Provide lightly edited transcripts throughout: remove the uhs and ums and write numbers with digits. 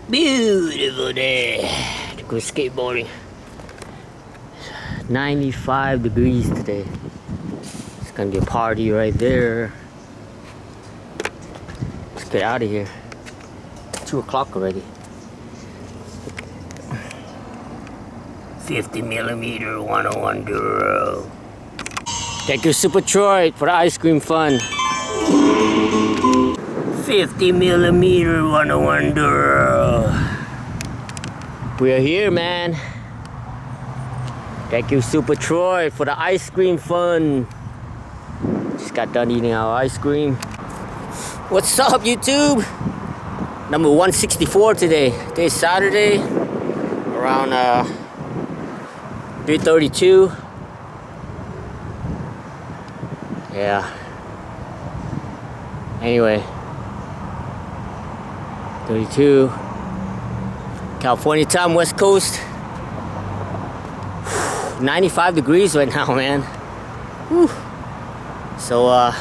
Beautiful day to go skateboarding. 95 degrees today. It's gonna be a party right there. Let's get out of here. 2 o'clock already. 50mm 101 Duro. Thank you, Super Troy, for the ice cream fun. 50mm 101 Duro. We are here, man. Thank you, Super Troy, for the ice cream fun. Just got done eating our ice cream. What's up, YouTube? Number 164 today. Today's Saturday, around 3:32. Yeah. Anyway, 32. California time, West Coast. 95 degrees right now, man. Whew. So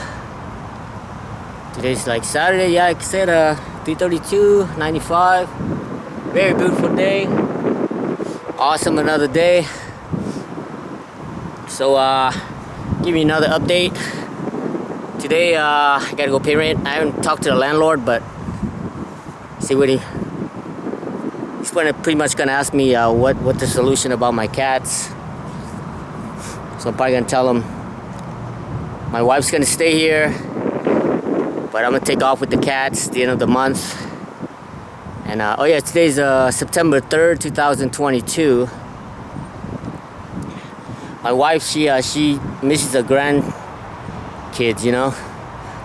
today's like Saturday, yeah, like I said, 3:32, 95. Very beautiful day. Awesome, another day. So give me another update. Today I gotta go pay rent. I haven't talked to the landlord, but see what he's pretty much gonna ask me what the solution about my cats. So I'm probably gonna tell him my wife's gonna stay here, but I'm gonna take off with the cats at the end of the month. And oh yeah, today's September 3rd, 2022. My wife, she misses her grandkids, you know.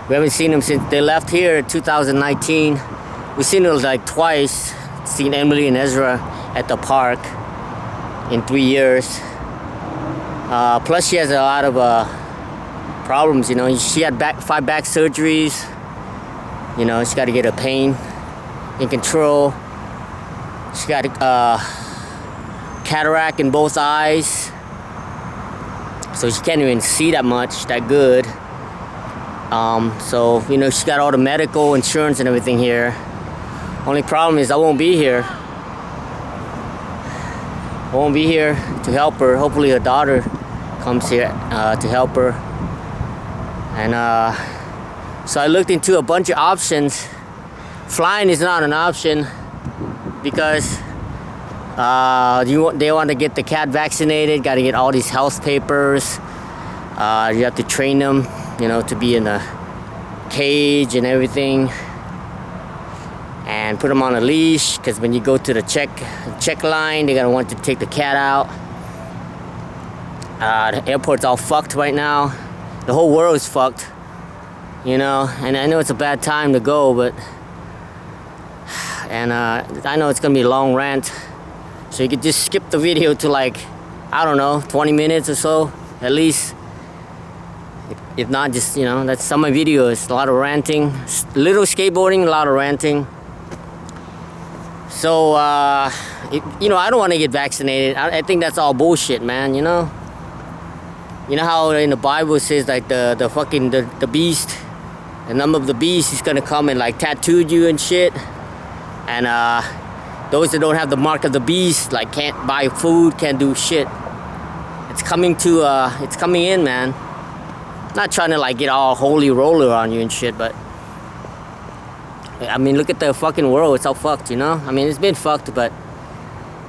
We haven't seen them since they left here in 2019. We've seen them like twice. Seen Emily and Ezra at the park in 3 years. Plus she has a lot of problems, you know. She had 5 back surgeries. You know, she got to get her pain in control. She got cataract in both eyes. So she can't even see that much, that good. So, you know, she got all the medical insurance and everything here. Only problem is I won't be here. I won't be here to help her. Hopefully her daughter comes here to help her. And so I looked into a bunch of options. Flying is not an option because they want to get the cat vaccinated. Got to get all these health papers. You have to train them, you know, to be in a cage and everything. And put them on a leash, because when you go to the check line, they're gonna want to take the cat out. The airport's all fucked right now. The whole world is fucked, you know. And I know it's a bad time to go, but I know it's gonna be a long rant, so you could just skip the video to like, I don't know, 20 minutes or so at least. If not, just, you know, that's some of my videos. A lot of ranting, little skateboarding, a lot of ranting. So, you know, I don't want to get vaccinated. I think that's all bullshit, man, you know? You know how in the Bible it says, like, the beast, the number of the beast is gonna come and, like, tattoo you and shit. And, those that don't have the mark of the beast, like, can't buy food, can't do shit. It's coming in, man. Not trying to, like, get all holy roller on you and shit, but I mean, look at the fucking world. It's all fucked, you know? I mean, it's been fucked, but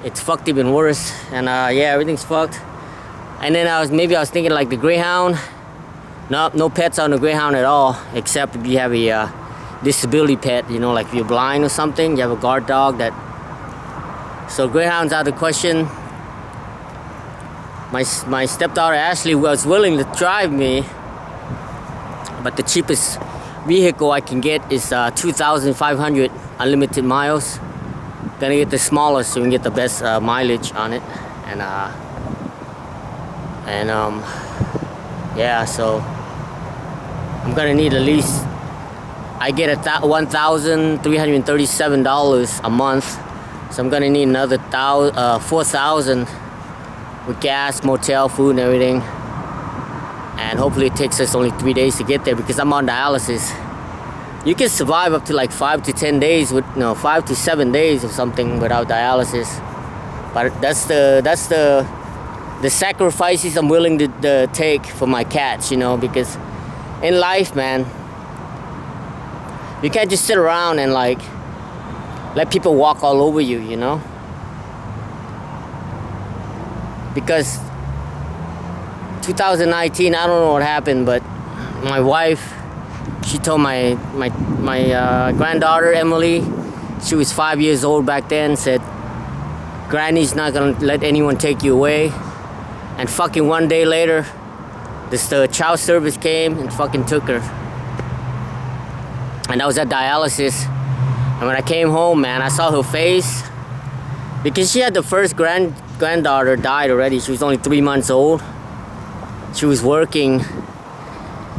it's fucked even worse. And yeah, everything's fucked. And then I was thinking like the Greyhound. No pets on the Greyhound at all, except if you have a disability pet, you know, like if you're blind or something, you have a guard dog that. So Greyhound's out of the question. My stepdaughter Ashley was willing to drive me, but the cheapest vehicle I can get is 2,500 unlimited miles. Gonna get the smallest so we can get the best mileage on it. And yeah, so I'm gonna need at least, I get $1,337 a month, so I'm gonna need another 4,000 with gas, motel, food, and everything. And hopefully it takes us only 3 days to get there because I'm on dialysis. you can survive up to like 5 to 10 days with 5 to 7 days or something without dialysis. But that's the sacrifices I'm willing to take for my cats, because in life, man, you can't just sit around and like let people walk all over you, because 2019, I don't know what happened, but my wife, she told my granddaughter Emily, she was 5 years old back then, said, Granny's not gonna let anyone take you away. And fucking one day later, the child service came and fucking took her. And I was at dialysis. And when I came home, man, I saw her face. Because she had the first granddaughter died already. She was only 3 months old. She was working.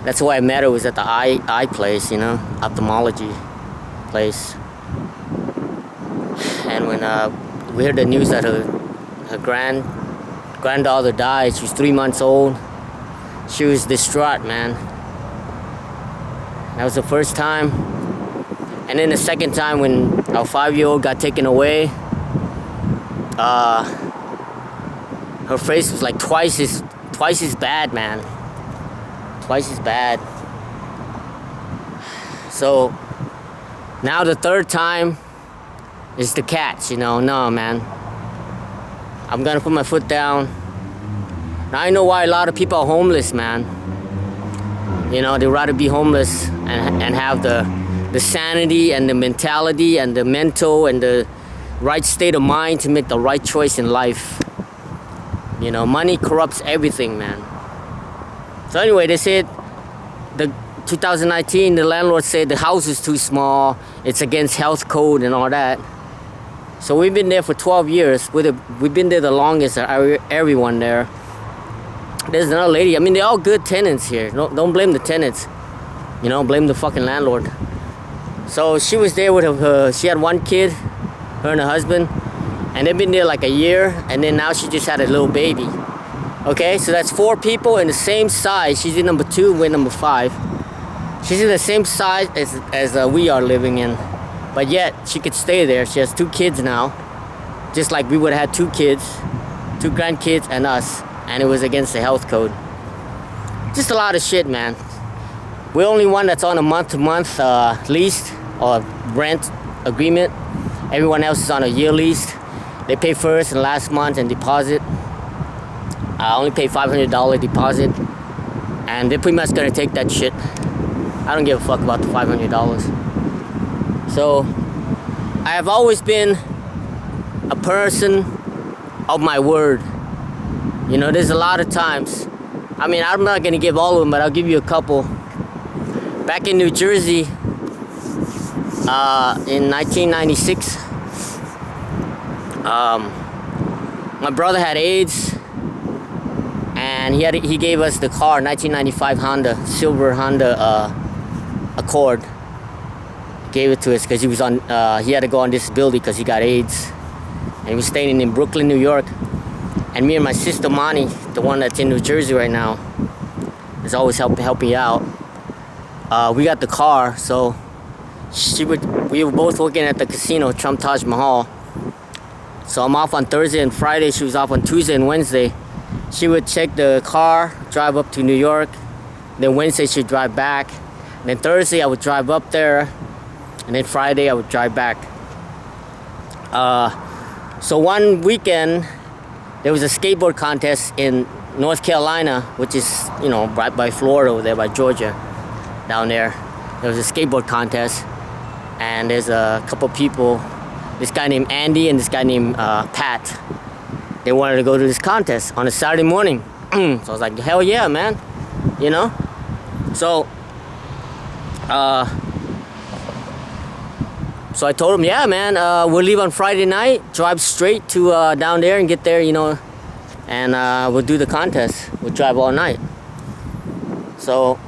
That's why I met her, was at the eye place, ophthalmology place. And when we heard the news that her granddaughter died, she was 3 months old. She was distraught, man. That was the first time. And then the second time when our 5-year-old got taken away, her face was like twice as bad, man. Twice as bad. So now the third time is the cats, No, man. I'm gonna put my foot down. Now I know why a lot of people are homeless, man. They'd rather be homeless and have the sanity and the mentality and the mental and the right state of mind to make the right choice in life. Money corrupts everything, man. So anyway, they said the 2019, the landlord said the house is too small, it's against health code and all that. So we've been there for 12 years. We've been there the longest, everyone there. There's another lady. I mean, they're all good tenants here. Don't blame the tenants. Blame the fucking landlord. So she was there with her, she had one kid, her and her husband, and they've been there like a year, and then now she just had a little baby. Okay, so that's 4 people in the same size. She's in number 2, we're number 5. She's in the same size as we are living in. But yet, she could stay there. She has 2 kids now. Just like we would have had 2 kids, 2 grandkids and us. And it was against the health code. Just a lot of shit, man. We're the only one that's on a month-to-month lease or rent agreement. Everyone else is on a year lease. They pay first and last month and deposit. I only pay $500 deposit. And they're pretty much gonna take that shit. I don't give a fuck about the $500. So, I have always been a person of my word. There's a lot of times. I mean, I'm not gonna give all of them, but I'll give you a couple. Back in New Jersey, in 1996, my brother had AIDS, and he gave us the car, 1995 Honda, silver Honda Accord. Gave it to us because he was on. He had to go on disability because he got AIDS, and he was staying in Brooklyn, New York. And me and my sister Monty, the one that's in New Jersey right now, is always helping out. We got the car, so we were both working at the casino, Trump Taj Mahal. So I'm off on Thursday and Friday. She was off on Tuesday and Wednesday. She would check the car, drive up to New York. Then Wednesday she'd drive back. And then Thursday I would drive up there. And then Friday I would drive back. So one weekend, there was a skateboard contest in North Carolina, which is, right by Florida over there, by Georgia, down there. There was a skateboard contest, and there's a couple people, this guy named Andy and this guy named Pat. They wanted to go to this contest on a Saturday morning. So I was like, hell yeah, man, So, so I told him, yeah, man, we'll leave on Friday night, drive straight to down there and get there, and we'll do the contest. We'll drive all night. So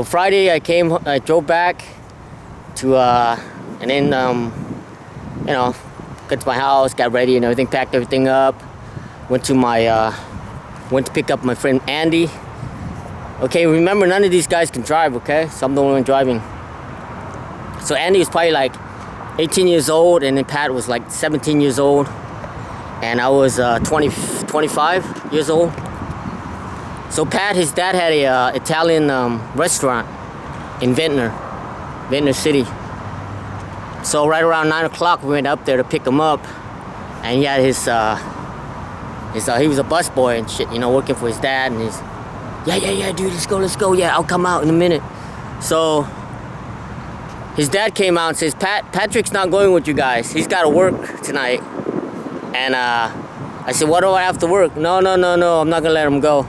Friday I drove back to, and then, got to my house, got ready and everything, packed everything up, went to pick up my friend Andy, Okay, remember, none of these guys can drive, okay? So I'm the only one driving. So Andy was probably like 18 years old, and then Pat was like 17 years old. And I was 25 years old. So Pat, his dad had a Italian restaurant in Ventnor City. So right around 9 o'clock, we went up there to pick him up. And he had his he was a busboy and shit, you know, working for his dad. And he's, yeah, dude, let's go. Yeah, I'll come out in a minute. So his dad came out and says, Patrick's not going with you guys. He's got to work tonight. And I said, what do I have to work? No, I'm not going to let him go.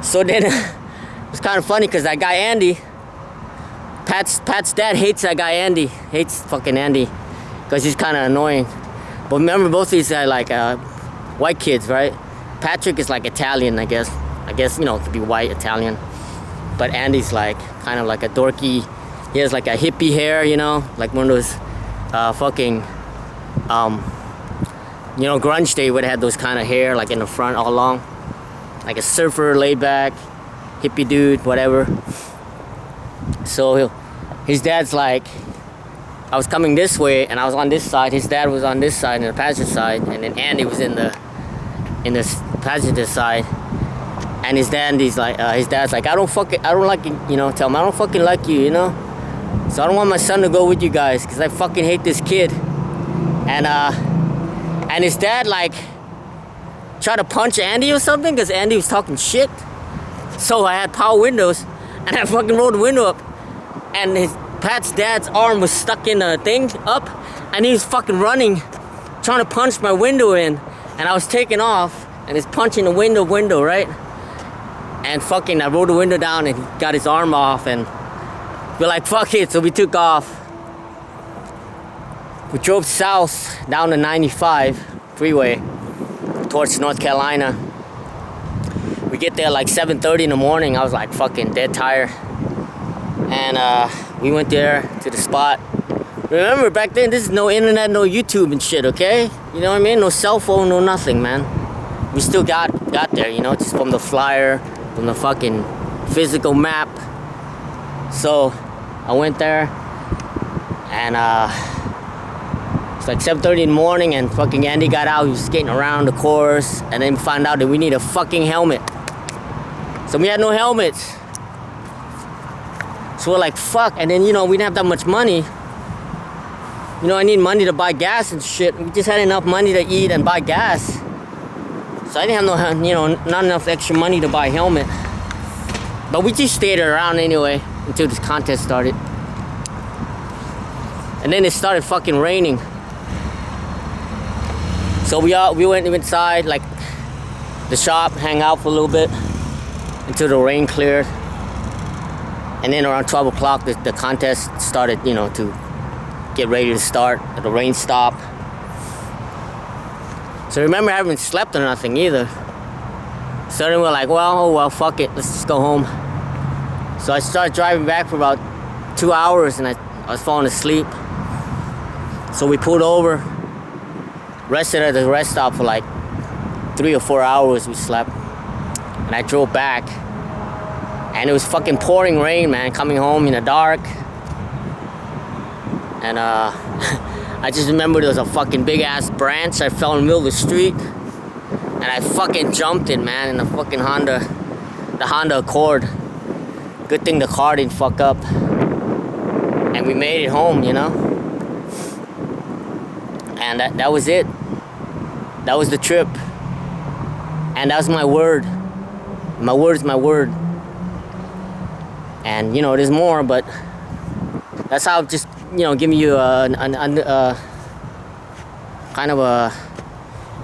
So then it's kind of funny because that guy Andy, Pat's dad hates that guy Andy. Hates fucking Andy because he's kind of annoying. But remember, both these are like white kids, right? Patrick is like Italian, I guess. I guess, you know, it could be white, Italian. But Andy's like kind of like a dorky. He has like a hippie hair, you know, like one of those fucking, you know, grunge day would have had those kind of hair, like in the front all along. Like a surfer, laid back, hippie dude, whatever. So his dad's like, I was coming this way and I was on this side. His dad was on this side, in the passenger side, and then Andy was in the passenger side. And his dad's like, I don't like you, you know. Tell him I don't fucking like you, you know. So I don't want my son to go with you guys because I fucking hate this kid. And his dad like tried to punch Andy or something because Andy was talking shit. So I had power windows and I fucking rolled the window up, and Pat's dad's arm was stuck in the thing up, and he was fucking running, trying to punch my window in, and I was taking off, and he's punching the window, right? And fucking, I rolled the window down, and he got his arm off, and we're like, fuck it, so we took off. We drove south down the 95 freeway towards North Carolina. We get there like 7:30 in the morning. I was like fucking dead tired. And we went there to the spot. Remember, back then, this is no internet, no YouTube and shit, okay? You know what I mean? No cell phone, no nothing, man. We still got there, you know, just from the flyer, from the fucking physical map. So I went there, and it's like 7:30 in the morning, and fucking Andy got out. He was skating around the course, and then we found out that we need a fucking helmet. So we had no helmets. So we're like, fuck. And then, you know, we didn't have that much money. You know, I need money to buy gas and shit. We just had enough money to eat and buy gas. So I didn't have no, you know, not enough extra money to buy a helmet. But we just stayed around anyway until this contest started. And then it started fucking raining. So we went inside, like, the shop, hang out for a little bit until the rain cleared. And then around 12 o'clock, the contest started, you know, to get ready to start. The rain stopped. So remember, I haven't slept or nothing either. So then we're like, well, fuck it, let's just go home. So I started driving back for about 2 hours, and I was falling asleep. So we pulled over, rested at the rest stop for like 3 or 4 hours. We slept, and I drove back. And it was fucking pouring rain, man, coming home in the dark. And I just remember there was a fucking big ass branch. I fell in the middle of the street, and I fucking jumped it, man, in the fucking the Honda Accord. Good thing the car didn't fuck up. And we made it home, you know. And that was it. That was the trip. And that was my word. My word's my word. And, you know, there's more, but that's how, just, you know, giving you kind of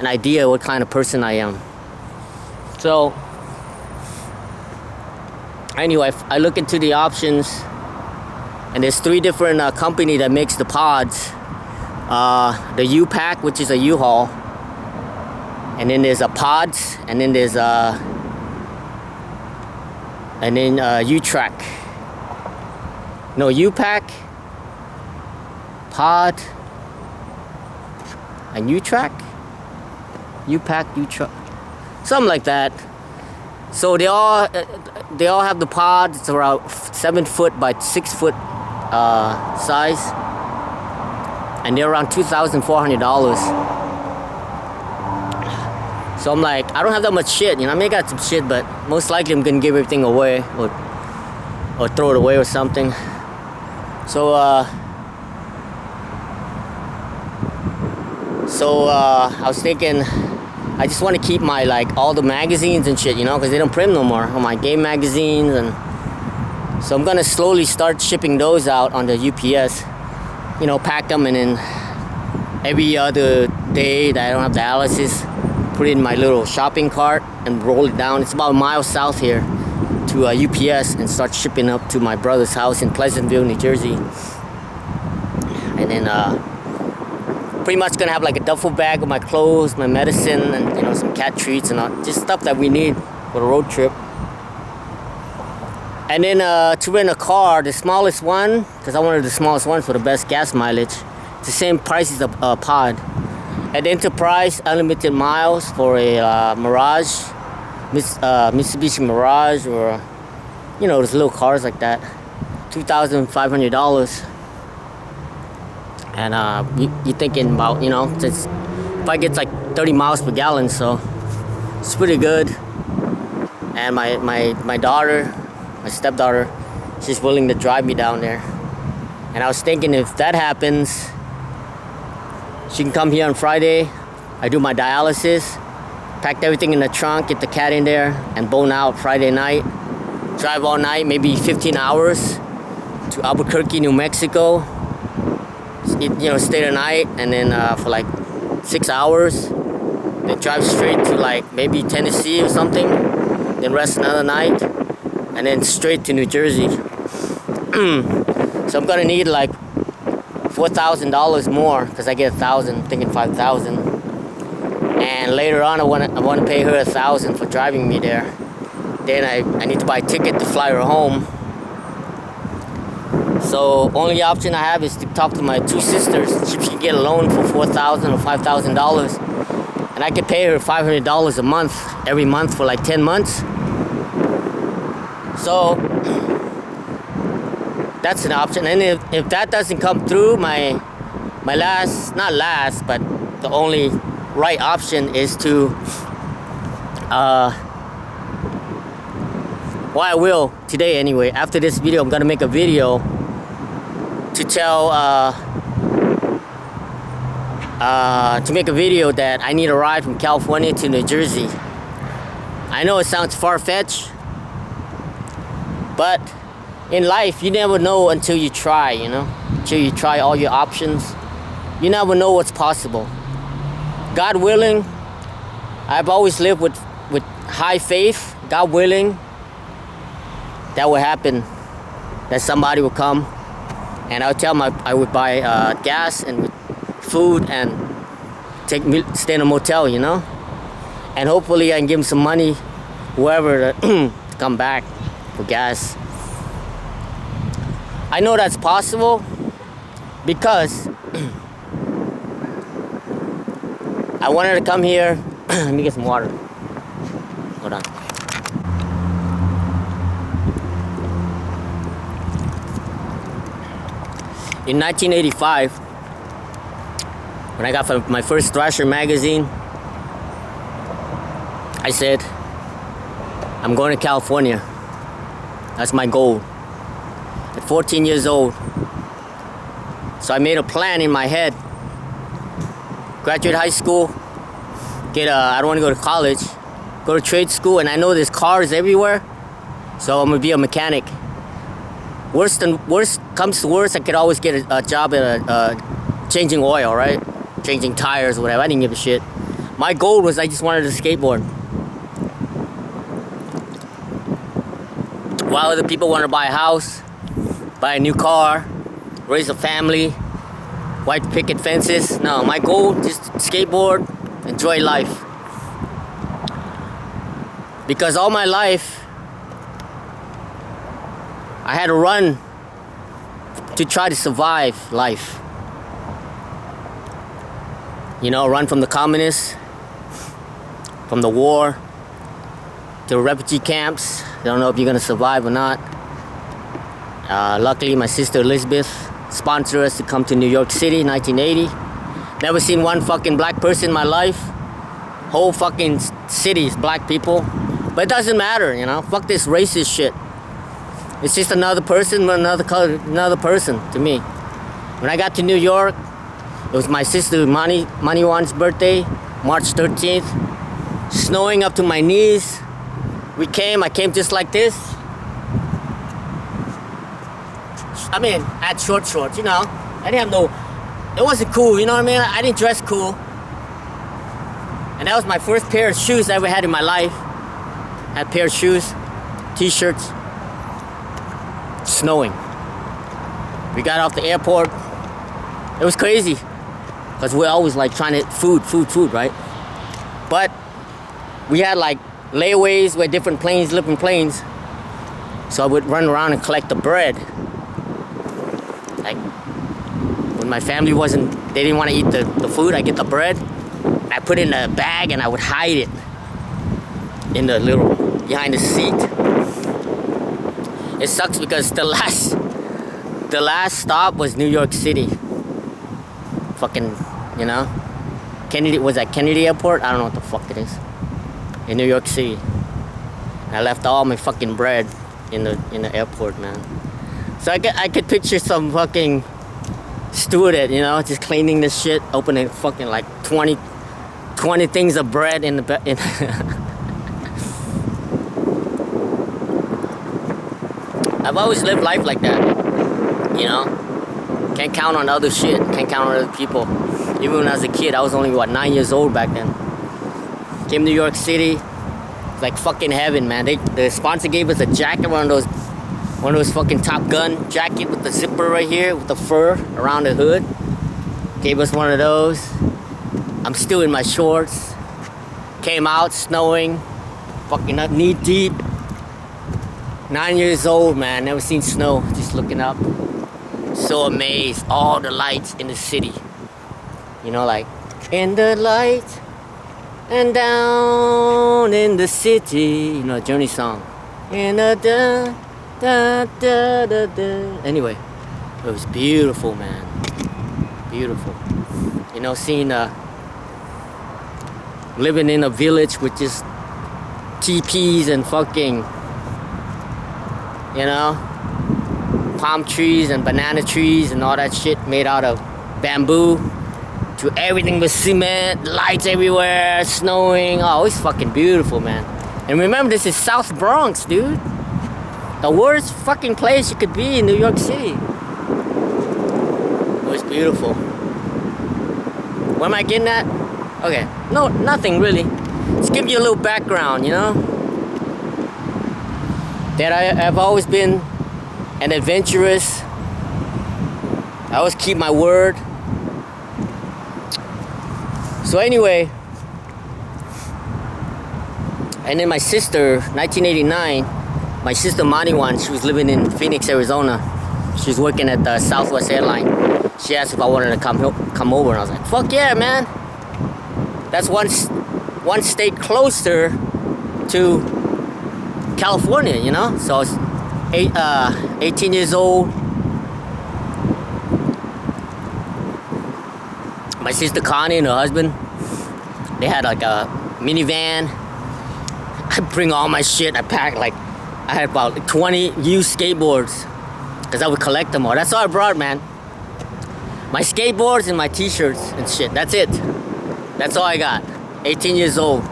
an idea what kind of person I am. So anyway, I look into the options, and there's 3 different company that makes the pods. The U-Pack, which is a U-Haul, and then there's a Pods, and then there's U-Track. No, U-Pack, Pod, and U-Track? U-Pack, U-Track, something like that. So they all, they all have the pod. It's around 7 foot by 6 foot size, and they're around $2,400. So I'm like, I don't have that much shit, you know. I mean, I got some shit, but most likely I'm gonna give everything away or throw it away or something. So I was thinking, I just want to keep my, like, all the magazines and shit, you know, because they don't print no more. All my game magazines, and so I'm gonna slowly start shipping those out on the UPS. You know, pack them, and then every other day that I don't have dialysis, put it in my little shopping cart and roll it down. It's about a mile south here to UPS, and start shipping up to my brother's house in Pleasantville, New Jersey. And then pretty much gonna have like a duffel bag with my clothes, my medicine, and, you know, some cat treats and all, just stuff that we need for the road trip. And then to rent a car, the smallest one, because I wanted the smallest one for the best gas mileage. It's the same price as a pod. At Enterprise, unlimited miles for a Mirage, Mitsubishi Mirage, or, you know, those little cars like that, $2,500. And you're thinking about, you know, just, if I get like 30 miles per gallon, so it's pretty good. And my daughter, my stepdaughter, she's willing to drive me down there. And I was thinking, if that happens, she can come here on Friday. I do my dialysis, packed everything in the trunk, get the cat in there, and bone out Friday night. Drive all night, maybe 15 hours to Albuquerque, New Mexico. You know, stay the night, and then for like 6 hours, then drive straight to like maybe Tennessee or something, then rest another night, and then straight to New Jersey. So I'm gonna need like $4,000 more, because I get 1,000, I'm thinking 5,000. And later on, I want to pay her 1,000 for driving me there. Then I need to buy a ticket to fly her home. So only option I have is to talk to my two sisters. She can get a loan for $4,000 or $5,000, and I can pay her $500 a month every month for like 10 months. So that's an option. And if that doesn't come through, my last, not last, but the only right option is to well, I will today anyway. After this video, I'm gonna make a video to tell to make a video that I need a ride from California to New Jersey. I know it sounds far-fetched, but in life you never know until you try, you know, until you try all your options. You never know what's possible. God willing, I've always lived with high faith. God willing, that will happen, that somebody will come, and I would buy gas and food and stay in a motel, you know, and hopefully I can give them some money, whoever, to come back for gas. I know that's possible because I wanted to come here. Let me get some water. Hold on. In 1985, when I got my first Thrasher magazine, I said, I'm going to California. That's my goal. At 14 years old. So I made a plan in my head. Graduate high school, I don't want to go to college, go to trade school, and I know there's cars everywhere, so I'm gonna be a mechanic. Worst comes to worst, I could always get a job at changing oil, right? Changing tires, whatever. I didn't give a shit. My goal was I just wanted to skateboard. While other people want to buy a house, buy a new car, raise a family, white picket fences. No, my goal is to skateboard, enjoy life. Because all my life, I had to run to try to survive life. You know, run from the communists, from the war, to refugee camps. I don't know if you're gonna survive or not. Luckily, my sister Elizabeth sponsored us to come to New York City in 1980. Never seen one fucking black person in my life. Whole fucking city is black people. But it doesn't matter, you know. Fuck this racist shit. It's just another person, another color, another person to me. When I got to New York, it was my sister Maniwan's birthday, March 13th. Snowing up to my knees. I came just like this. I mean, I had short shorts, you know. I didn't have no, it wasn't cool, you know what I mean? I didn't dress cool. And that was my first pair of shoes I ever had in my life. I had a pair of shoes, t-shirts, snowing. We got off the airport. It was crazy. Because we're always like trying to, food, right? But we had like layaways with different planes. So I would run around and collect the bread. Like, when my family they didn't want to eat the food, I get the bread, I put it in a bag and I would hide it in the little, behind the seat. It sucks because the last stop was New York City. Fucking, you know, Kennedy Airport? I don't know what the fuck it is. In New York City. I left all my fucking bread in the airport, man. So I could picture some fucking stewardess, you know, just cleaning this shit, opening fucking like 20 things of bread in the I've always lived life like that, you know. Can't count on other shit. Can't count on other people. Even when I was a kid, I was only 9 years old back then. Came to New York City, it's like fucking heaven, man. The sponsor gave us a jacket, one of those fucking Top Gun jacket with the zipper right here, with the fur around the hood. Gave us one of those. I'm still in my shorts. Came out snowing, fucking up knee deep. 9 years old, man. Never seen snow. Just looking up. So amazed. All the lights in the city. You know, like, in the light and down in the city. You know, Journey song. In the da da da da. Anyway, it was beautiful, man. Beautiful. You know, seeing living in a village with just teepees and fucking, you know, palm trees and banana trees and all that shit made out of bamboo, to everything with cement, lights everywhere, snowing. Oh, it's fucking beautiful, man. And remember, this is South Bronx, dude. The worst fucking place you could be in New York City. It was beautiful. What am I getting at? Okay, no, nothing really. Just give you a little background, you know? That I've always been an adventurous. I always keep my word. So anyway, and then my sister, 1989, my sister Maniwan, she was living in Phoenix, Arizona. She was working at the Southwest Airline. She asked if I wanted to come over, and I was like, fuck yeah, man. That's one state closer to California, you know? So I was 18 years old. My sister Connie and her husband, they had like a minivan. I bring all my shit. I packed like, I had about 20 used skateboards because I would collect them all. That's all I brought, man. My skateboards and my t-shirts and shit. That's it. That's all I got. 18 years old.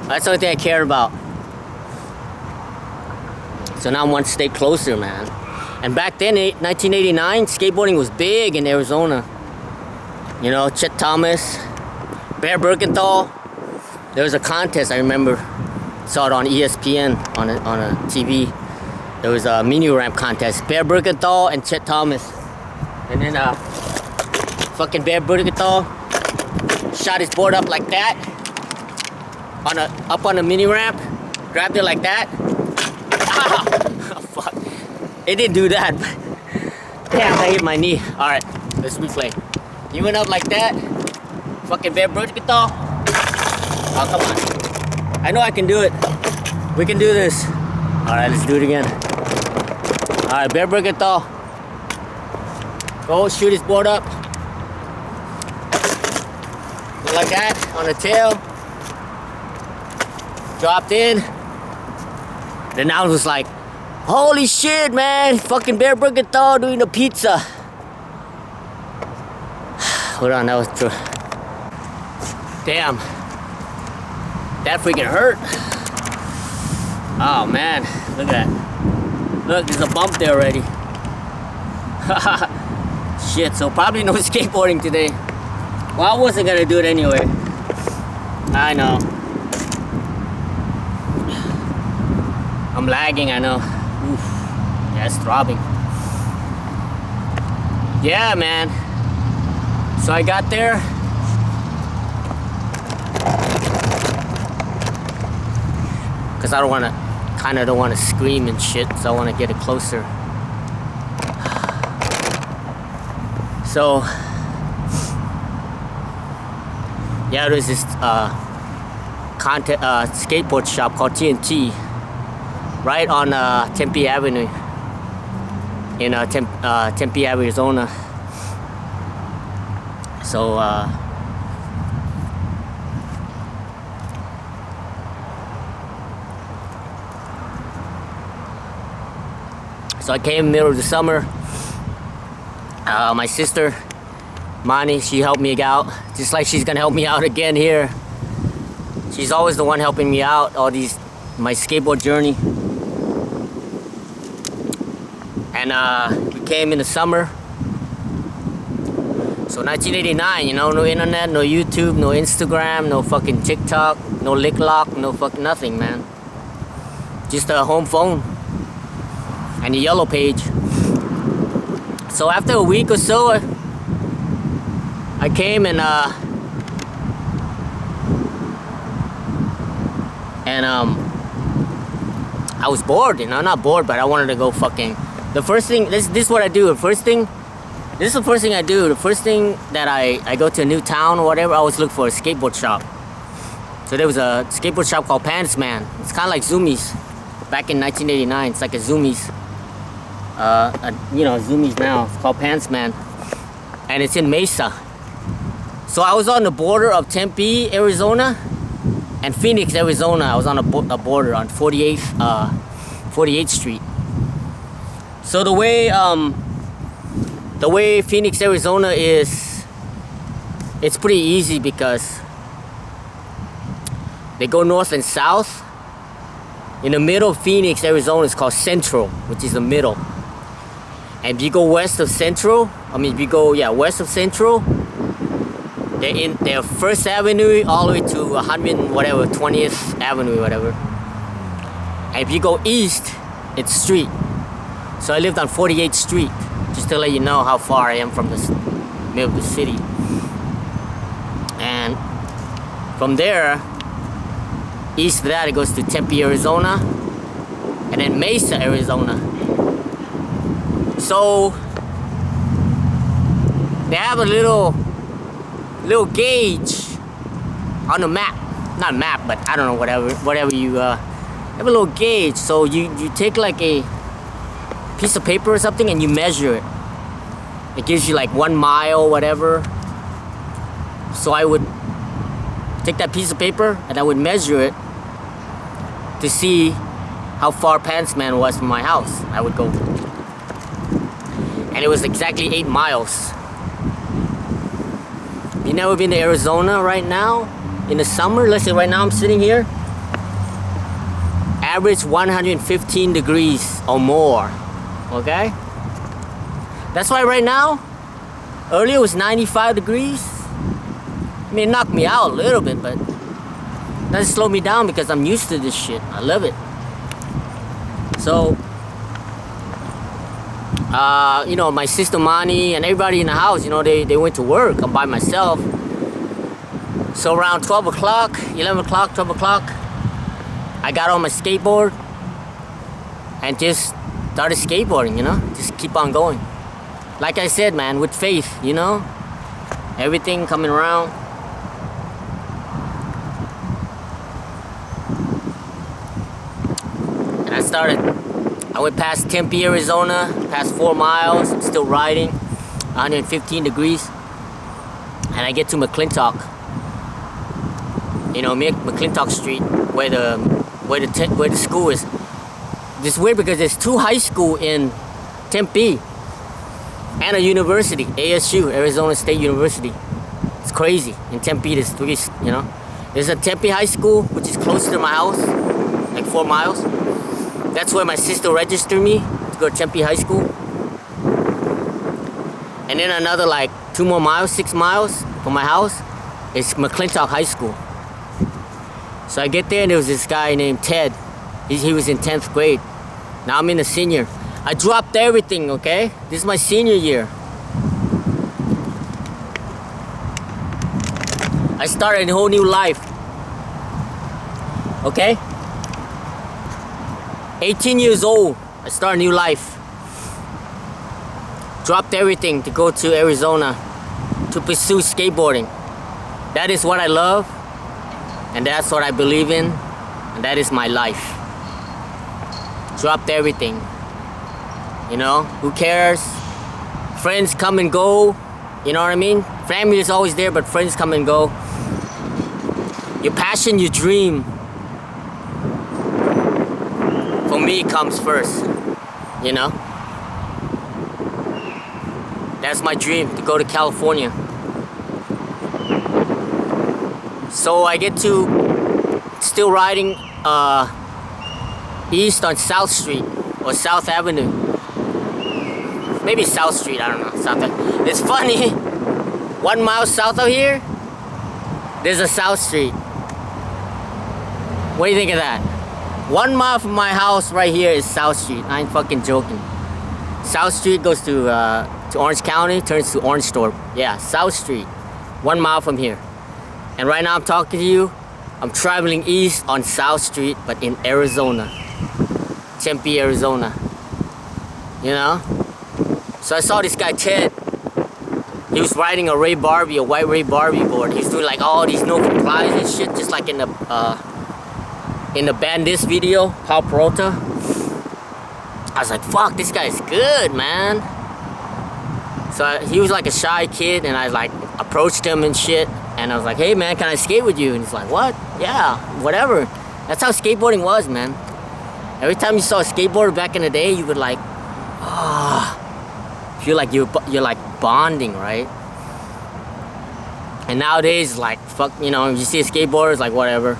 That's the only thing I care about. So now I'm one state closer, man. And back then, 1989, skateboarding was big in Arizona. You know, Chet Thomas, Bear Birkenthal. There was a contest, I remember. Saw it on ESPN, on a TV. There was a mini ramp contest. Bear Birkenthal and Chet Thomas. And then fucking Bear Birkenthal shot his board up like that. Up on a mini ramp. Grabbed it like that. Ah, fuck. It didn't do that. Damn, I hit my knee. Alright, let's replay. You went up like that. Fucking Bear Birkenthal. Oh, come on. I know I can do it. We can do this. Alright, let's do it again. Alright, bear break it though. Go shoot his board up. Like that, on the tail. Dropped in. Then I was like, holy shit, man. Fucking bear break it though, doing the pizza. Hold on, that was true. Damn. That freaking hurt. Oh man, look at that. Look, there's a bump there already. Shit, so probably no skateboarding today. Well, I wasn't gonna do it anyway. I know. I'm lagging, I know. Oof. Yeah, it's throbbing. Yeah, man. So I got there. Cause I don't wanna, kinda don't wanna scream and shit, so I wanna get it closer. So, yeah, there's this skateboard shop called TNT right on Tempe Avenue in Tempe, Arizona. So, so I came in the middle of the summer. My sister, Mani, she helped me out, just like she's gonna help me out again here. She's always the one helping me out, my skateboard journey. And we came in the summer. So 1989, you know, no internet, no YouTube, no Instagram, no fucking TikTok, no lick lock, no fucking nothing, man. Just a home phone and a yellow page. So after a week or so, I came and I was bored, you know, not bored, but I wanted to go fucking. The first thing, this is what I do. This is the first thing I do. The first thing that I go to a new town or whatever, I always look for a skateboard shop. So there was a skateboard shop called Pants Man. It's kind of like Zoomies back in 1989. It's like a Zoomies. You know, Zoomies now. It's called Pants Man. And it's in Mesa. So I was on the border of Tempe, Arizona, and Phoenix, Arizona. I was on a border on 48th Street. So the way Phoenix, Arizona is, it's pretty easy because they go north and south. In the middle of Phoenix, Arizona is called Central, which is the middle. And if you go west of Central, west of Central, they're in their First Avenue all the way to 20th Avenue, whatever. And if you go east, it's street. So I lived on 48th Street, just to let you know how far I am from the middle of the city. And from there, east of that, it goes to Tempe, Arizona, and then Mesa, Arizona. So they have a little gauge on the map, not map, but I don't know, whatever you have a little gauge. So you take like a piece of paper or something and you measure it. It gives you like 1 mile, whatever. So I would take that piece of paper and I would measure it to see how far Pants Man was from my house. I would go, and it was exactly 8 miles. You never been to Arizona right now in the summer? Let's say right now I'm sitting here. Average 115 degrees or more. Okay? That's why right now, earlier it was 95 degrees. I mean, it knocked me out a little bit, but it doesn't slow me down because I'm used to this shit. I love it. So, you know, my sister Mani and everybody in the house, you know, they went to work. I'm by myself. So around 12 o'clock, 11 o'clock, 12 o'clock, I got on my skateboard and just started skateboarding, you know? Just keep on going. Like I said, man, with faith, you know? Everything coming around. I went past Tempe, Arizona, past 4 miles. I'm still riding, 115 degrees. And I get to McClintock. You know, McClintock Street, where the school is. It's weird because there's 2 high schools in Tempe and a university, ASU, Arizona State University. It's crazy. In Tempe, there's 3, you know. There's a Tempe High School, which is close to my house, like 4 miles. That's where my sister registered me to go to Tempe High School. And then another like 2 more miles, 6 miles from my house is McClintock High School. So I get there and there was this guy named Ted. He was in 10th grade. Now I'm in the senior. I dropped everything, okay? This is my senior year. I started a whole new life. Okay? 18 years old, I started a new life. Dropped everything to go to Arizona to pursue skateboarding. That is what I love, and that's what I believe in, and that is my life. Dropped everything. You know, who cares? Friends come and go, you know what I mean? Family is always there, but friends come and go. Your passion, your dream, for me, comes first, you know? That's my dream, to go to California. So I get to still riding east on South Street or South Avenue. Maybe South Street, I don't know. South Avenue. It's funny, 1 mile south of here, there's a South Street. What do you think of that? 1 mile from my house right here is South Street. I ain't fucking joking. South Street goes to Orange County, turns to Orange Store. Yeah, South Street. 1 mile from here. And right now I'm talking to you, I'm traveling east on South Street, but in Arizona. Tempe, Arizona. You know? So I saw this guy, Ted. He was riding a Ray Barbie, a white Ray Barbie board. He's doing like all these no complies and shit, just like in the Bandits video, Paul Peralta. I was like, fuck, this guy's good, man. So he was like a shy kid, and I like approached him and shit, and I was like, hey man, can I skate with you? And he's like, what? Yeah, whatever. That's how skateboarding was, man. Every time you saw a skateboarder back in the day, you would like, feel like you're like bonding, right? And nowadays, like, fuck, you know, you see a skateboarder, it's like, whatever.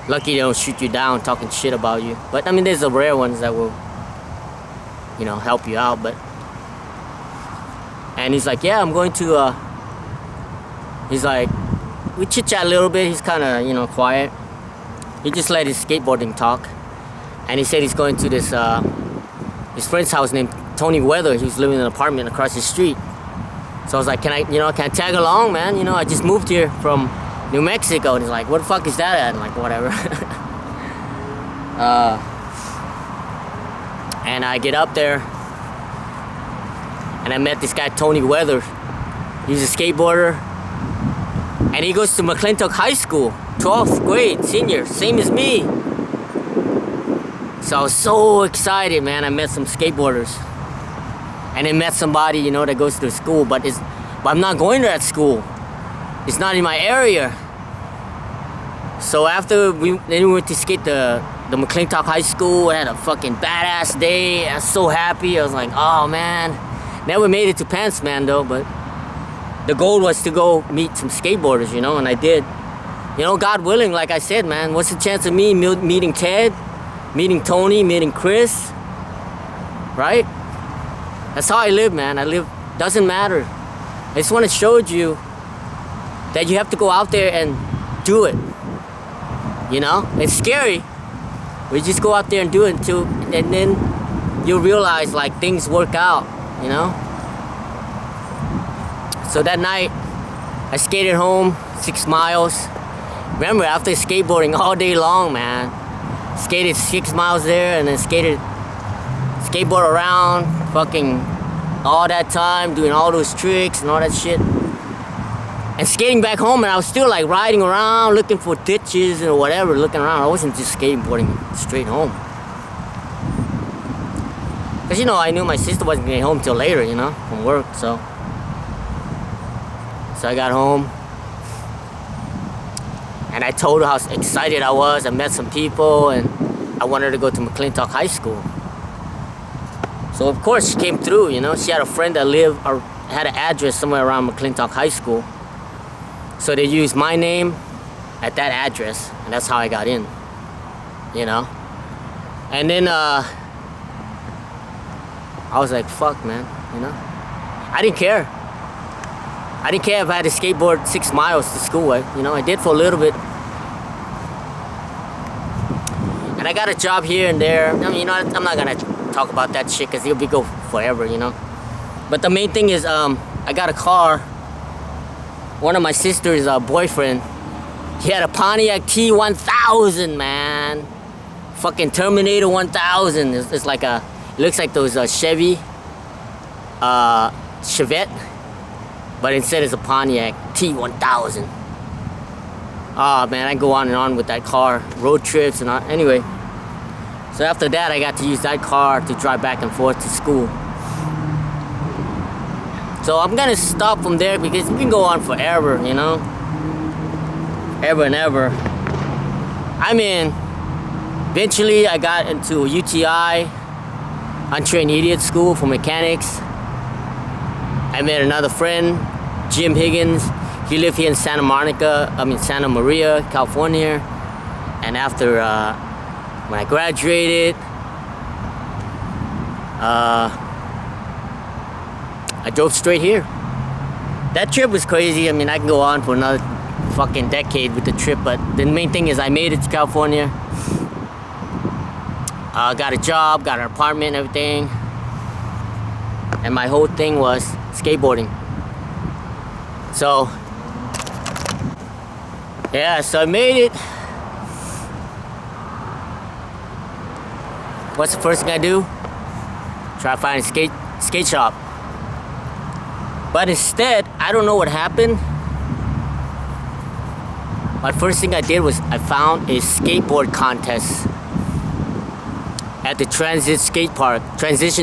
Lucky they don't shoot you down talking shit about you. But I mean, there's the rare ones that will, you know, help you out. But and he's like, yeah, I'm going to he's like, we chit chat a little bit. He's kind of, you know, quiet. He just let his skateboarding talk. And he said he's going to this his friend's house named Tony Weather. He was living in an apartment across the street. So I was like, can I tag along, man? You know, I just moved here from New Mexico. And he's like, what the fuck is that at? I'm like, whatever. And I get up there, and I met this guy, Tony Weather. He's a skateboarder, and he goes to McClintock High School, 12th grade, senior, same as me. So I was so excited, man. I met some skateboarders, and I met somebody, you know, that goes to the school, but I'm not going to that school. It's not in my area. So after we went to skate the McClintock High School, I had a fucking badass day. I was so happy. I was like, oh man. Never made it to Pants Man though, but the goal was to go meet some skateboarders, you know, and I did. You know, God willing, like I said, man, what's the chance of me meeting Ted, meeting Tony, meeting Chris, right? That's how I live, man. I live, doesn't matter. I just want to show you that you have to go out there and do it. You know, it's scary. We just go out there and do it and then you'll realize like things work out, you know. So that night, I skated home 6 miles. Remember, after skateboarding all day long, man, skated 6 miles there and then skateboard around, fucking all that time, doing all those tricks and all that shit. And skating back home, and I was still like riding around, looking for ditches or whatever, looking around. I wasn't just skateboarding straight home. Because, you know, I knew my sister wasn't getting home till later, you know, from work, so I got home. And I told her how excited I was. I met some people, and I wanted to go to McClintock High School. So, of course, she came through, you know. She had a friend that lived or had an address somewhere around McClintock High School. So they used my name at that address, and that's how I got in, you know. And then I was like, fuck, man, you know. I didn't care. I didn't care if I had to skateboard 6 miles to school. You know, I did for a little bit. And I got a job here and there. I mean, you know, I'm not gonna talk about that shit because it'll go forever, you know. But the main thing is, I got a car. One of my sister's boyfriend, he had a Pontiac T1000, man. Fucking Terminator 1000. It's like it looks like those Chevy, Chevette, but instead it's a Pontiac T1000. Oh man, I go on and on with that car, road trips and all. Anyway, so after that I got to use that car to drive back and forth to school. So I'm gonna stop from there because we can go on forever, you know, ever and ever. I mean, eventually I got into a UTI, untrained idiot school for mechanics. I met another friend, Jim Higgins. He lived here in Santa Maria, California. And after, when I graduated, I drove straight here. That trip was crazy. I mean, I can go on for another fucking decade with the trip, but the main thing is I made it to California. Got a job, got an apartment and everything. And my whole thing was skateboarding. So, yeah, so I made it. What's the first thing I do? Try to find a skate shop. But instead, I don't know what happened. My first thing I did was I found a skateboard contest at the Transition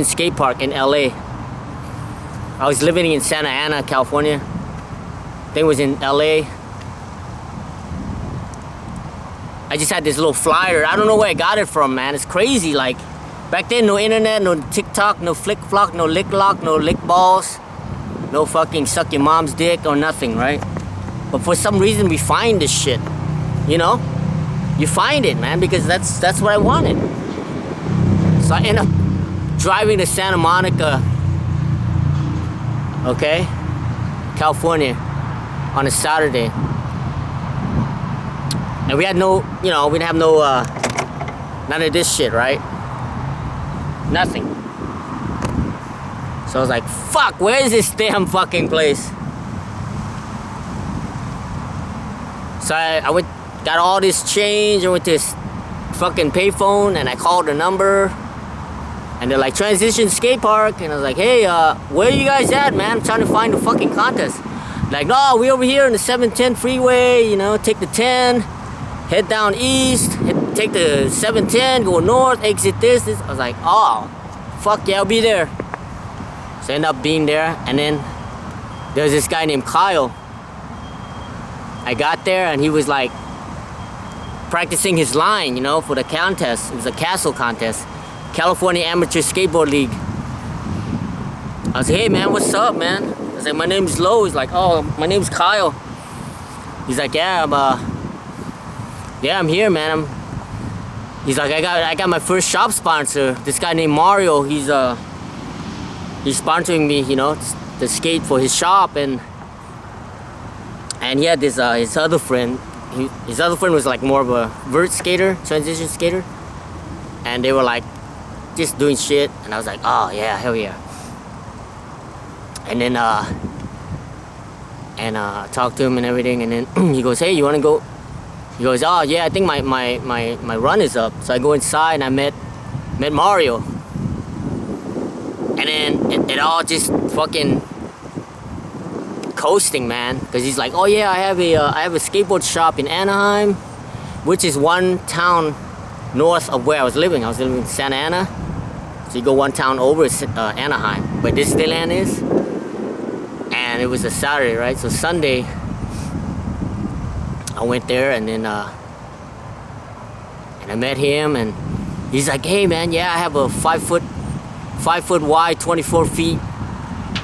Skate Park in LA. I was living in Santa Ana, California. I think it was in LA. I just had this little flyer. I don't know where I got it from, man. It's crazy. Like, back then, no internet, no TikTok, no flick flock, no lick lock, no lick balls, no fucking suck your mom's dick or nothing, right? But for some reason, we find this shit, you know? You find it, man, because that's what I wanted. So I ended up driving to Santa Monica, okay, California, on a Saturday. And we had no, you know, we didn't have no, none of this shit, right? Nothing. So I was like, fuck, where is this damn fucking place? So I went, got all this change, I went to this fucking payphone and I called the number. And they're like, Transition Skate Park. And I was like, hey, where are you guys at, man? I'm trying to find the fucking contest. Like, no, we over here in the 710 freeway, you know, take the 10, head down east, take the 710, go north, exit this. I was like, oh, fuck yeah, I'll be there. So I ended up being there, and then there's this guy named Kyle. I got there, and he was like practicing his line, you know, for the contest. It was a castle contest, California Amateur Skateboard League. I was like, hey man, what's up, man? I was like, my name's Lo. He's like, oh, my name's Kyle. He's like, yeah, I'm here, man. He's like, I got my first shop sponsor. This guy named Mario. He's sponsoring me, you know, to skate for his shop, and he had this his other friend. His other friend was like more of a vert skater, transition skater, and they were like just doing shit, and I was like, oh yeah, hell yeah. And then talked to him and everything, and then he goes, hey, you wanna go? He goes, oh yeah, I think my run is up. So I go inside and I met Mario. And then it all just fucking coasting, man. Because he's like, oh yeah, I have a skateboard shop in Anaheim, which is one town north of where I was living. I was living in Santa Ana. So you go one town over, it's Anaheim, where Disneyland is. And it was a Saturday, right? So Sunday, I went there, and then and I met him, and he's like, "Hey man, yeah, I have a 5 foot wide, 24 feet.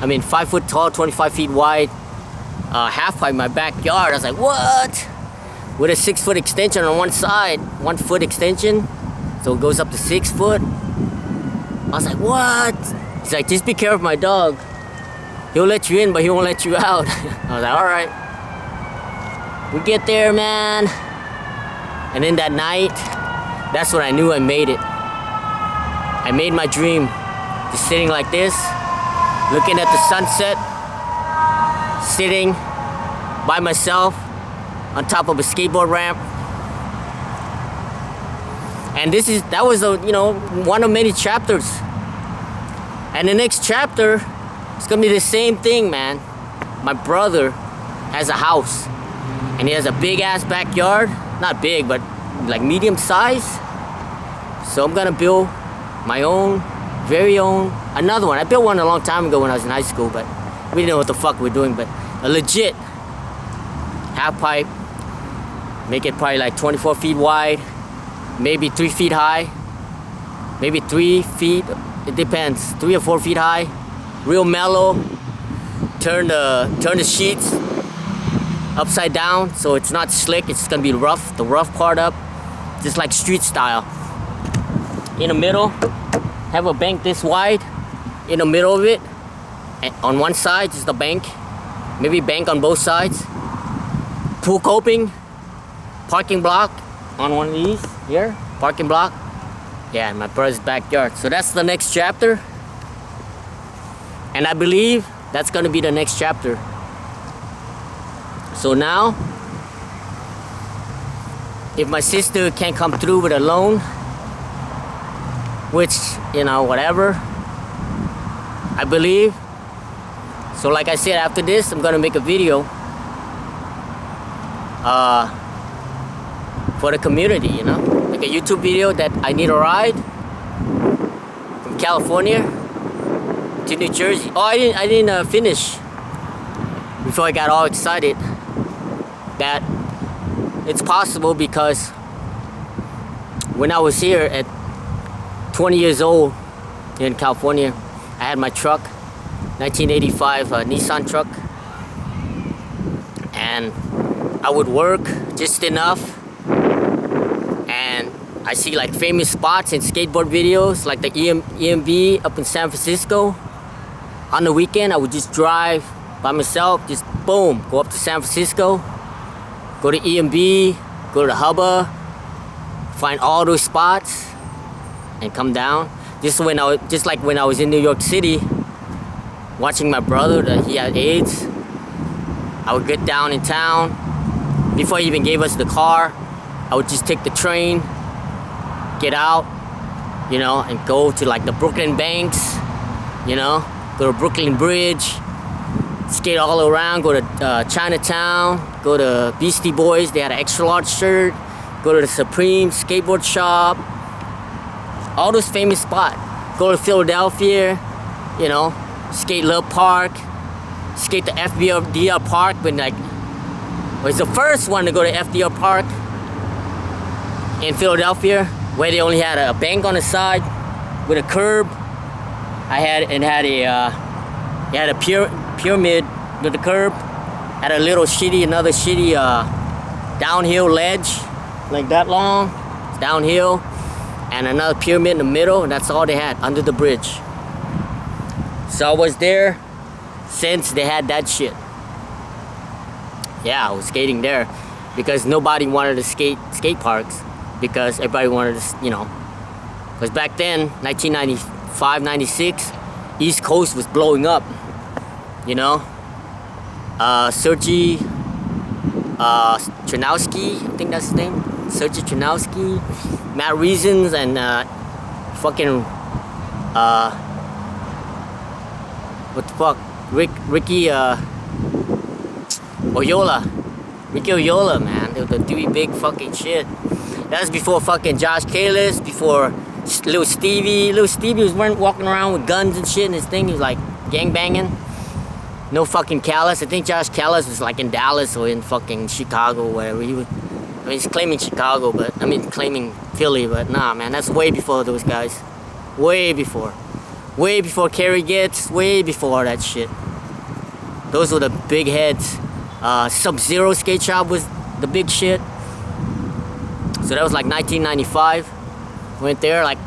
5 foot tall, 25 feet wide half pipe in my backyard." I was like, "What?" With a 6 foot extension on one side, 1 foot extension, so it goes up to 6 foot. I was like, "What?" He's like, "Just be careful of my dog. He'll let you in, but he won't let you out." I was like, "All right." We get there, man. And then that night, that's when I knew I made it. I made my dream. Just sitting like this, looking at the sunset, sitting by myself on top of a skateboard ramp. And that was one of many chapters. And the next chapter, it's gonna be the same thing, man. My brother has a house, and he has a big ass backyard. Not big, but like medium size. So I'm gonna build my own, very own, another one. I built one a long time ago when I was in high school, but we didn't know what the fuck we're doing. But a legit half pipe, make it probably like 24 feet wide, maybe 3 feet high, maybe 3 feet, it depends, 3 or 4 feet high, real mellow. Turn the sheets upside down so it's not slick, it's gonna be rough, the rough part up, just like street style. In the middle, have a bank this wide, in the middle of it, and on one side, just a bank, maybe bank on both sides, pool coping, parking block on one of these here, parking block. Yeah, my brother's backyard. So that's the next chapter, and I believe that's gonna be the next chapter. So now, if my sister can't come through with a loan, which, whatever, I believe. So like I said, after this, I'm gonna make a video for the community, like a YouTube video that I need a ride from California to New Jersey. Oh, I didn't finish before I got all excited that it's possible, because when I was here at 20 years old in California, I had my truck, 1985 Nissan truck, and I would work just enough, and I see like famous spots in skateboard videos like the EMB up in San Francisco. On the weekend, I would just drive by myself, just boom, go up to San Francisco, go to EMB, go to the Hubba, find all those spots, and come down. Just like when I was in New York City, watching my brother that he had AIDS, I would get down in town. Before he even gave us the car, I would just take the train, get out, and go to like the Brooklyn Banks, go to Brooklyn Bridge, skate all around, go to Chinatown, go to Beastie Boys, they had an extra large shirt, go to the Supreme skateboard shop, all those famous spots. Go to Philadelphia, skate Love Park, skate the FDR Park, when was the first one to go to FDR Park in Philadelphia, where they only had a bank on the side with a curb. It had a pyramid with a curb, had another shitty downhill ledge, like that long, downhill, and another pyramid in the middle, and that's all they had under the bridge. So I was there since they had that shit. Yeah, I was skating there because nobody wanted to skate parks, because everybody wanted to, because back then, 1995, 96, East Coast was blowing up, Sergey Trinowski, I think that's his name, Sergey Trinowski, Matt Reasons, and fucking what the fuck, Ricky Oyola, man. They were doing big fucking shit. That was before fucking Josh Kalis, before Little Stevie was walking around with guns and shit in his thing. He was like gang banging. No fucking Callis. I think Josh Callis was like in Dallas or in fucking Chicago or whatever. He's claiming Chicago, but claiming Philly, but nah, man, that's way before those guys. Way before Kerry Getz, way before that shit. Those were the big heads. Sub-Zero Skate Shop was the big shit. So that was like 1995. Went there, like,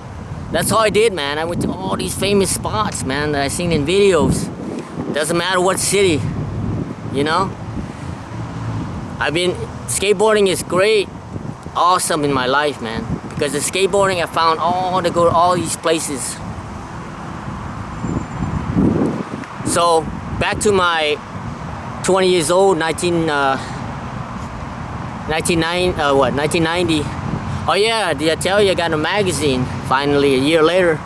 that's all I did, man. I went to all these famous spots, man, that I seen in videos. Doesn't matter what city, you know? Skateboarding is great, awesome in my life, man. Because of skateboarding, I found to go to all these places. So, back to my 20 years old, 1990. Oh yeah, did I tell you I got a magazine, finally, a year later.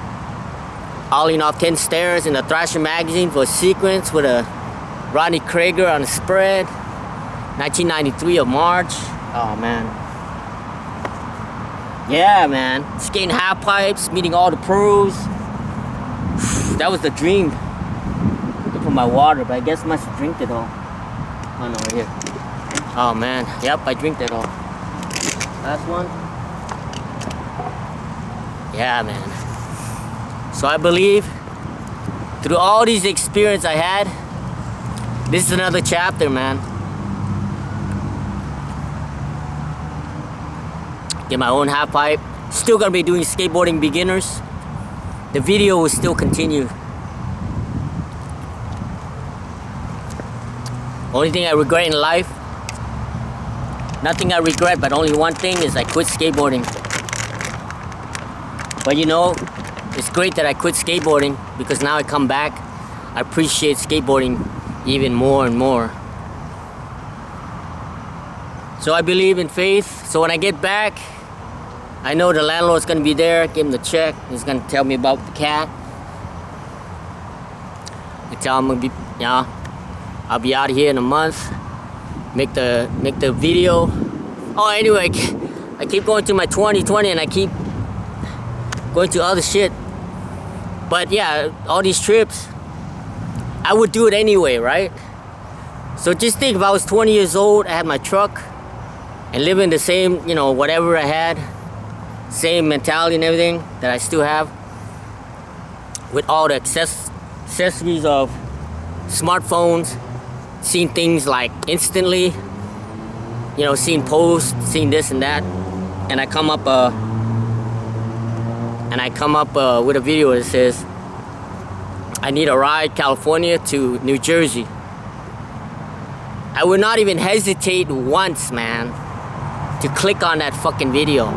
Ollie off 10 stairs in the Thrasher magazine for a sequence with a Rodney Krieger on the spread. 1993 of March. Oh man. Yeah, man. Skating half pipes, meeting all the pros. That was the dream. Looking for my water, but I guess I must have drank it all. Oh no, right here. Oh man. Yep, I drank it all. Last one. Yeah, man. So I believe through all these experiences I had, this is another chapter, man. Get my own half pipe. Still gonna be doing skateboarding beginners. The video will still continue. Only thing I regret in life, nothing I regret, but only one thing is I quit skateboarding. But you know, it's great that I quit skateboarding because now I come back, I appreciate skateboarding even more and more. So I believe in faith. So when I get back, I know the landlord's gonna be there, give him the check. He's gonna tell me about the cat. I tell him I'll be out here in a month. Make the video. Oh, anyway, I keep going to my 2020 and I keep going to other shit. But yeah, all these trips, I would do it anyway, right? So just think, if I was 20 years old, I had my truck and living the same, whatever I had, same mentality and everything that I still have, with all the accessories of smartphones, seeing things like instantly, seeing posts, seeing this and that, and I come up with a video that says, I need a ride California to New Jersey. I would not even hesitate once, man, to click on that fucking video.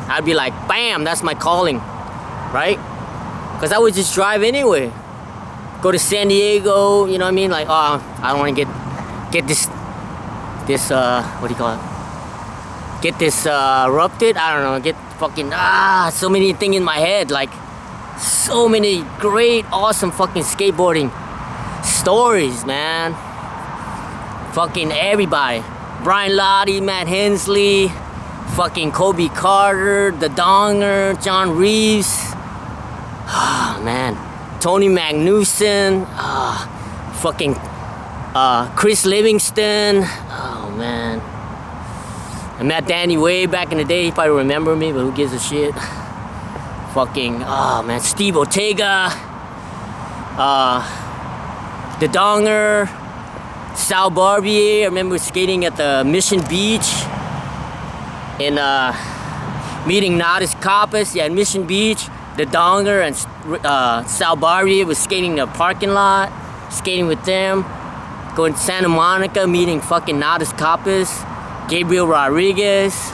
I'd be like, bam, that's my calling, right? Because I would just drive anyway. Go to San Diego, you know what I mean? Like, oh, I don't want to get this what do you call it? Get this erupted, I don't know, get fucking, so many things in my head, like, so many great, awesome fucking skateboarding stories, man. Fucking everybody. Brian Lottie, Matt Hensley, fucking Kobe Carter, The Donger, John Reeves. Oh, man. Tony Magnuson. Fucking Chris Livingston. Oh, man. I met Danny way back in the day. He probably remember me, but who gives a shit? Fucking, oh man, Steve Ortega, The Donger, Sal Barbier. I remember skating at the Mission Beach in meeting Nadas Kappas. Yeah, in Mission Beach, The Donger and Sal Barbier was skating in the parking lot, skating with them. Going to Santa Monica, meeting fucking Nadas Kappas, Gabriel Rodriguez.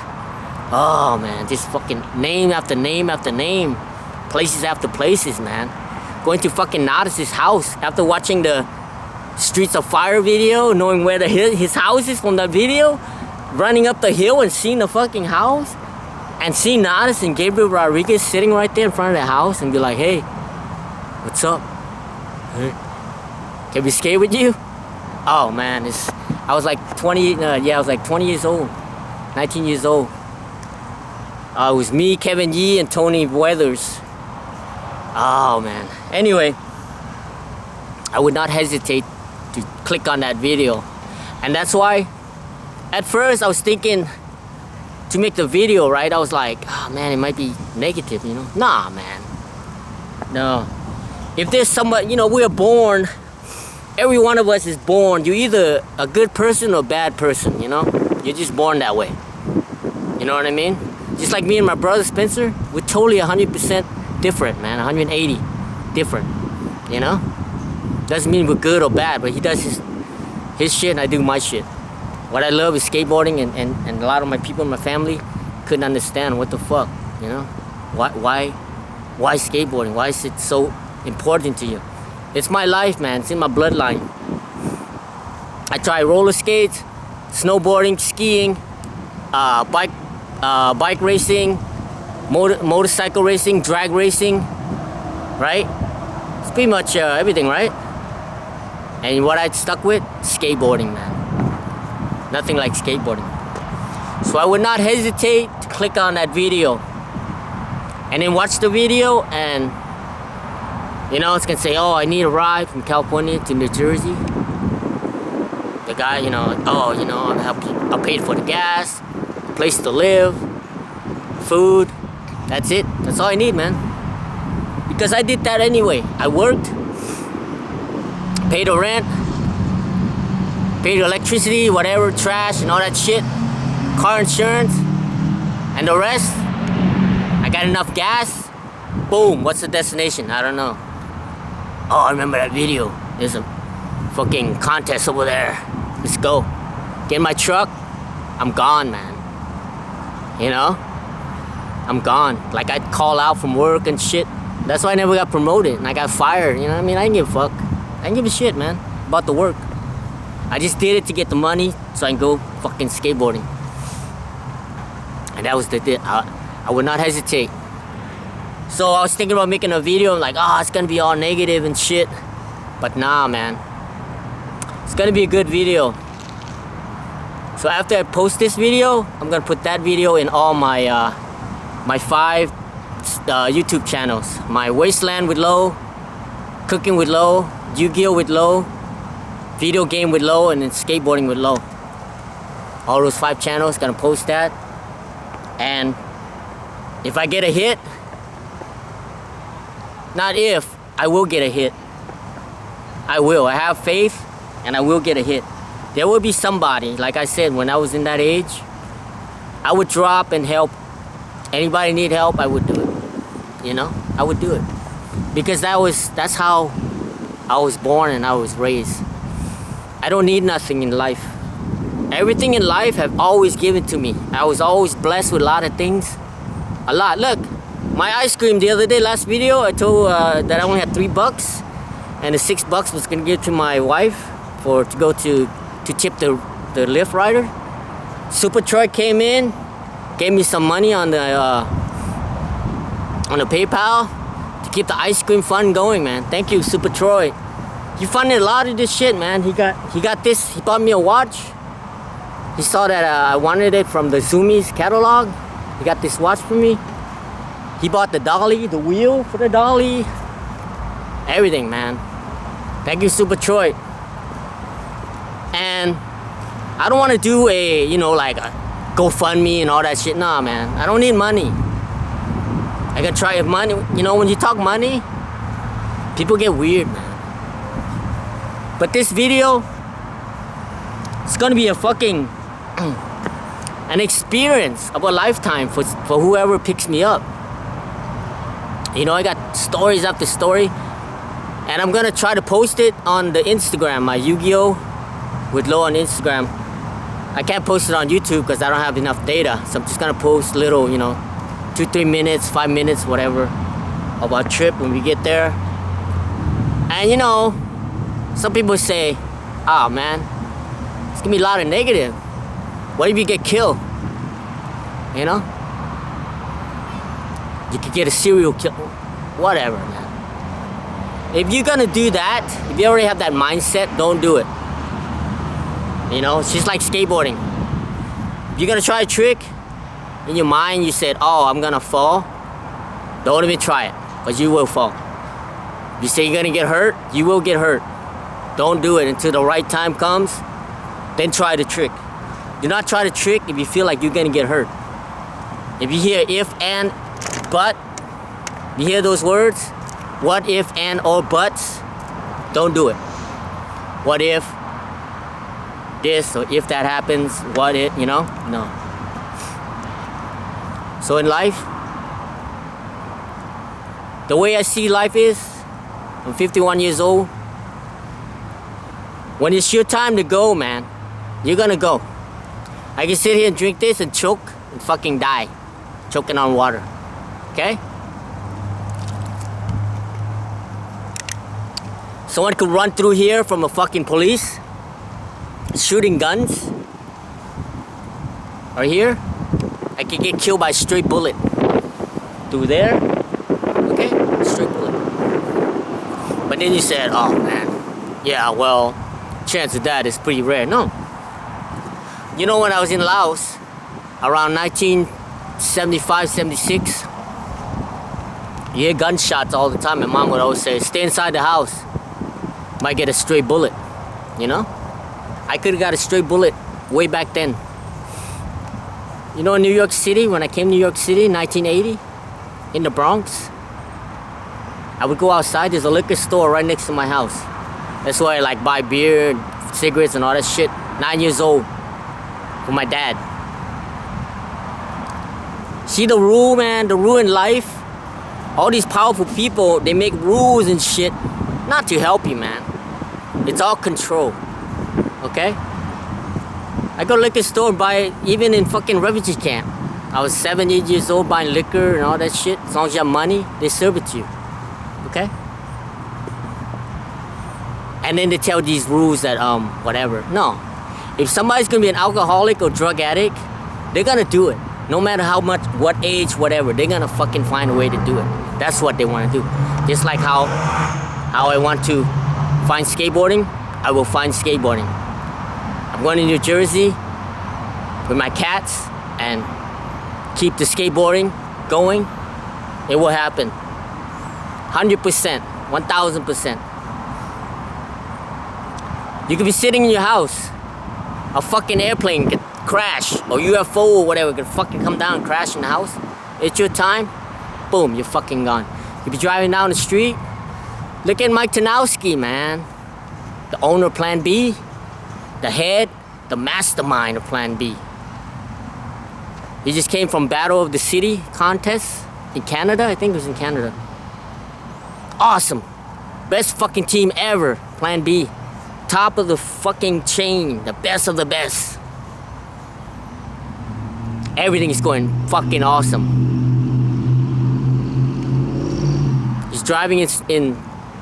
Oh man, just fucking name after name after name, places after places, man. Going to fucking Nadas' house after watching the Streets of Fire video, knowing where his house is from that video, running up the hill and seeing the fucking house, and seeing Nadas and Gabriel Rodriguez sitting right there in front of the house and be like, hey, what's up? Hey, can we skate with you? Oh man, I was like 20 years old, 19 years old. It was me, Kevin Yee, and Tony Weathers. Oh man. Anyway, I would not hesitate to click on that video. And that's why at first I was thinking to make the video, right? I was like, oh man, it might be negative, you know? Nah, man. No. If there's somebody, you know, we are born, every one of us is born, you're either a good person or a bad person, you know? You're just born that way. You know what I mean? Just like me and my brother Spencer, we're totally 100% different, man. 180 different, you know? Doesn't mean we're good or bad, but he does his shit and I do my shit. What I love is skateboarding, and a lot of my people in my family couldn't understand what the fuck, you know? Why skateboarding? Why is it so important to you? It's my life, man. It's in my bloodline. I try roller skates, snowboarding, skiing, bike racing, motorcycle racing, drag racing, right? It's pretty much everything, right? And what I stuck with? Skateboarding, man. Nothing like skateboarding. So I would not hesitate to click on that video and then watch the video, and you know, it's gonna say, oh, I need a ride from California to New Jersey. The guy, you know, oh, you know, I'll pay for the gas, place to live, food. That's it. That's all I need, man. Because I did that anyway. I worked, paid the rent, paid the electricity, whatever, trash and all that shit, car insurance, and the rest. I got enough gas. Boom. What's the destination? I don't know. Oh, I remember that video. There's a fucking contest over there. Let's go. Get in my truck. I'm gone, man. You know? I'm gone. Like, I'd call out from work and shit. That's why I never got promoted and I got fired. You know what I mean? I didn't give a fuck. I didn't give a shit, man, about the work. I just did it to get the money so I can go fucking skateboarding. And that was I would not hesitate. So I was thinking about making a video. I'm like, oh, it's gonna be all negative and shit. But nah, man. It's gonna be a good video. So after I post this video, I'm gonna put that video in all my my 5 YouTube channels. My Wasteland with Lo, Cooking with Lo, Yu-Gi-Oh with Lo, Video Game with Lo, and then Skateboarding with Lo. All those 5 channels, gonna post that. And if I get a hit, not if, I will get a hit. I will. I have faith and I will get a hit. There will be somebody, like I said, when I was in that age, I would drop and help. Anybody need help, I would do it. You know, I would do it. Because that's how I was born and I was raised. I don't need nothing in life. Everything in life have always given to me. I was always blessed with a lot of things. A lot. Look, my ice cream the other day, last video, I told that I only had $3, and the $6 was gonna give to my wife to go to tip the Lyft rider. Super Troy came in, gave me some money on the PayPal to keep the ice cream fund going, man. Thank you, Super Troy. You funded a lot of this shit, man. He got this. He bought me a watch. He saw that I wanted it from the Zoomies catalog. He got this watch for me. He bought the dolly, the wheel for the dolly. Everything, man. Thank you, Super Troy. And I don't want to do a, you know, like a GoFundMe and all that shit. Nah, man. I don't need money. I gotta try if money. You know, when you talk money, people get weird, man. But this video, it's gonna be a fucking an experience of a lifetime for whoever picks me up. You know, I got stories after story, and I'm gonna try to post it on the Instagram, my Yu-Gi-Oh with Lo on Instagram. I can't post it on YouTube because I don't have enough data, so I'm just gonna post little, you know, 2-3 minutes, 5 minutes, whatever, of our trip when we get there. And you know, some people say, oh man, it's gonna be a lot of negative. What if you get killed? You know? You could get a serial kill. Whatever, man. If you're gonna do that, if you already have that mindset, don't do it. You know, it's just like skateboarding. If you're gonna try a trick, in your mind you said, oh, I'm gonna fall, don't even try it, because you will fall. If you say you're gonna get hurt, you will get hurt. Don't do it until the right time comes, then try the trick. Do not try the trick if you feel like you're gonna get hurt. If you hear if, and, but, you hear those words, what if, and, or buts, don't do it. What if this, or if that happens, what if, you know? No. So in life, the way I see life is, I'm 51 years old. When it's your time to go, man, you're gonna go. I can sit here and drink this and choke and fucking die. Choking on water. Okay? Someone could run through here from a fucking police shooting guns. Right here. I could get killed by a straight bullet. Through there. Okay? Straight bullet. But then you said, oh man, yeah, well, chance of that is pretty rare. No. You know, when I was in Laos, around 1975, 76, you hear gunshots all the time. My mom would always say, stay inside the house. Might get a stray bullet, you know? I could have got a stray bullet way back then. You know, in New York City, when I came to New York City in 1980, in the Bronx, I would go outside, there's a liquor store right next to my house. That's why I like buy beer, cigarettes and all that shit. 9 years old, with my dad. See the rule, man, the rule in life? All these powerful people, they make rules and shit, not to help you, man. It's all control, okay? I go to liquor store and buy, even in fucking refugee camp. I was 7, 8 years old buying liquor and all that shit. As long as you have money, they serve it to you, okay? And then they tell these rules that, whatever. No. If somebody's gonna be an alcoholic or drug addict, they're gonna do it. No matter how much, what age, whatever, they're gonna fucking find a way to do it. That's what they wanna do. Just like how I want to find skateboarding, I will find skateboarding. I'm going to New Jersey with my cats and keep the skateboarding going. It will happen. 100%, 1000%. You could be sitting in your house, a fucking airplane could crash, or UFO or whatever could fucking come down and crash in the house. It's your time, boom, you're fucking gone. You be driving down the street, look at Mike Tanowski, man. The owner of Plan B, the head, the mastermind of Plan B. He just came from Battle of the City contest in Canada. I think it was in Canada. Awesome. Best fucking team ever, Plan B. Top of the fucking chain, the best of the best. Everything is going fucking awesome. He's driving in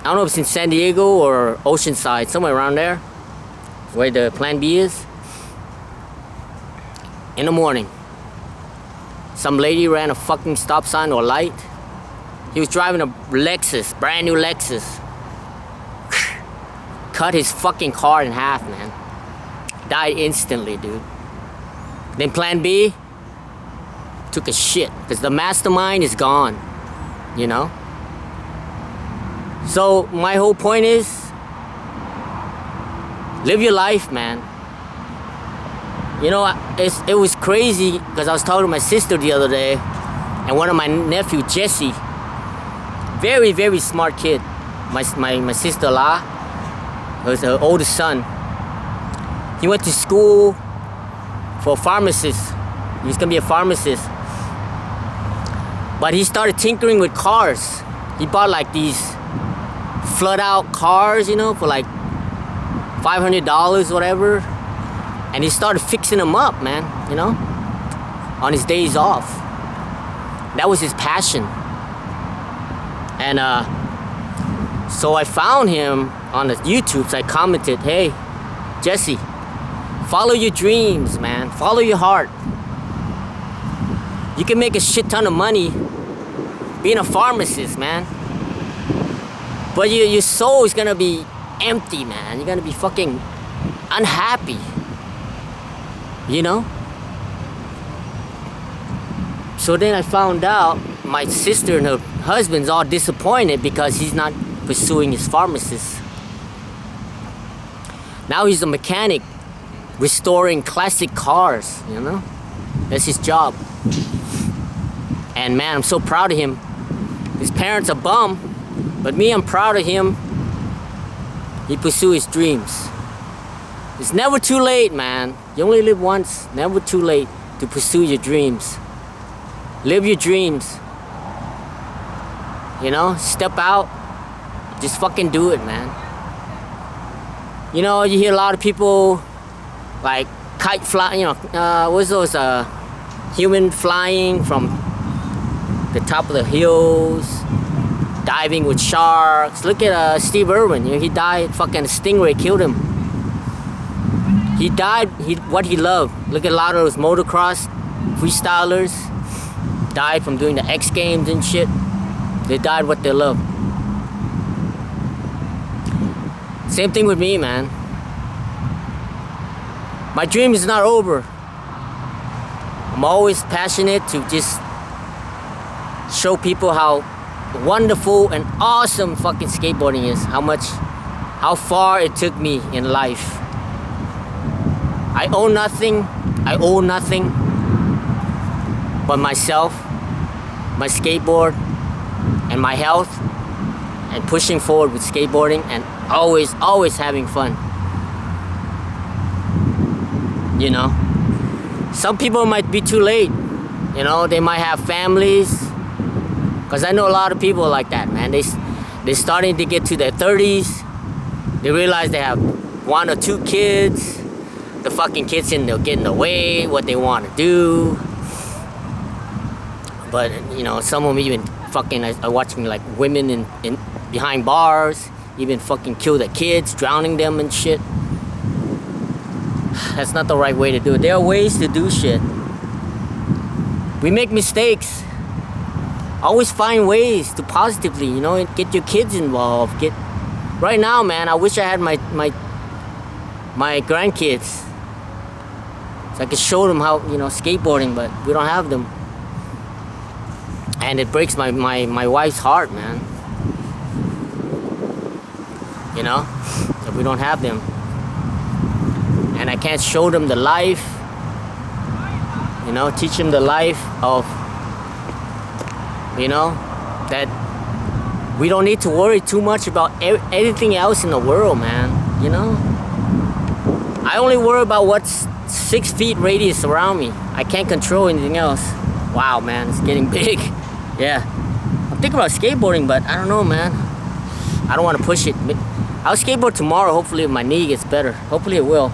I don't know if it's in San Diego or Oceanside, somewhere around there, where the Plan B is. In the morning, some lady ran a fucking stop sign or light. He was driving a Lexus, brand new Lexus. Cut his fucking car in half, man. Died instantly, dude. Then Plan B took a shit, because the mastermind is gone, you know? So my whole point is, live your life, man. You know, it was crazy because I was talking to my sister the other day, and one of my nephew, Jesse, very, very smart kid. My sister-in-law, was her oldest son. He went to school for a pharmacist. He was gonna be a pharmacist. But he started tinkering with cars. He bought like these flood out cars, you know, for like $500, whatever. And he started fixing them up, man, you know, on his days off. That was his passion. And so I found him on the YouTube, so I commented, hey, Jesse, follow your dreams, man. Follow your heart. You can make a shit ton of money being a pharmacist, man. But your soul is gonna be empty, man. You're gonna be fucking unhappy. You know? So then I found out my sister and her husband's all disappointed because he's not pursuing his pharmacist. Now he's a mechanic restoring classic cars, you know? That's his job. And man, I'm so proud of him. His parents are bum, but me, I'm proud of him. He pursued his dreams. It's never too late, man. You only live once. Never too late to pursue your dreams. Live your dreams. You know, step out. Just fucking do it, man. You know, you hear a lot of people like kite fly, you know, what's those human flying from the top of the hills, diving with sharks. Look at Steve Irwin. You know, he died. Fucking stingray killed him. He died what he loved. Look at a lot of those motocross freestylers. Died from doing the X Games and shit. They died what they love. Same thing with me, man. My dream is not over. I'm always passionate to just show people how wonderful and awesome fucking skateboarding is. How far it took me in life. I own nothing. I owe nothing but myself, my skateboard, and my health, and pushing forward with skateboarding, and always having fun. You know, some people might be too late. You know, they might have families. Cause I know a lot of people like that, man. They're starting to get to their 30s. They realize they have 1 or 2 kids. The fucking kids get in the way, what they want to do. But you know, some of them even fucking are watching like women in behind bars, even fucking kill their kids, drowning them and shit. That's not the right way to do it. There are ways to do shit. We make mistakes. Always find ways to positively, you know, get your kids involved. Right now, man, I wish I had my grandkids, so I could show them how, you know, skateboarding, but we don't have them. And it breaks my wife's heart, man. You know, that we don't have them. And I can't show them the life, you know, teach them the life of, you know, that we don't need to worry too much about anything else in the world, man, you know. I only worry about what's 6 feet radius around me. I can't control anything else. Wow, man, it's getting big. Yeah, I'm thinking about skateboarding, but I don't know, man. I don't want to push it. I'll skateboard tomorrow, hopefully if my knee gets better. Hopefully it will.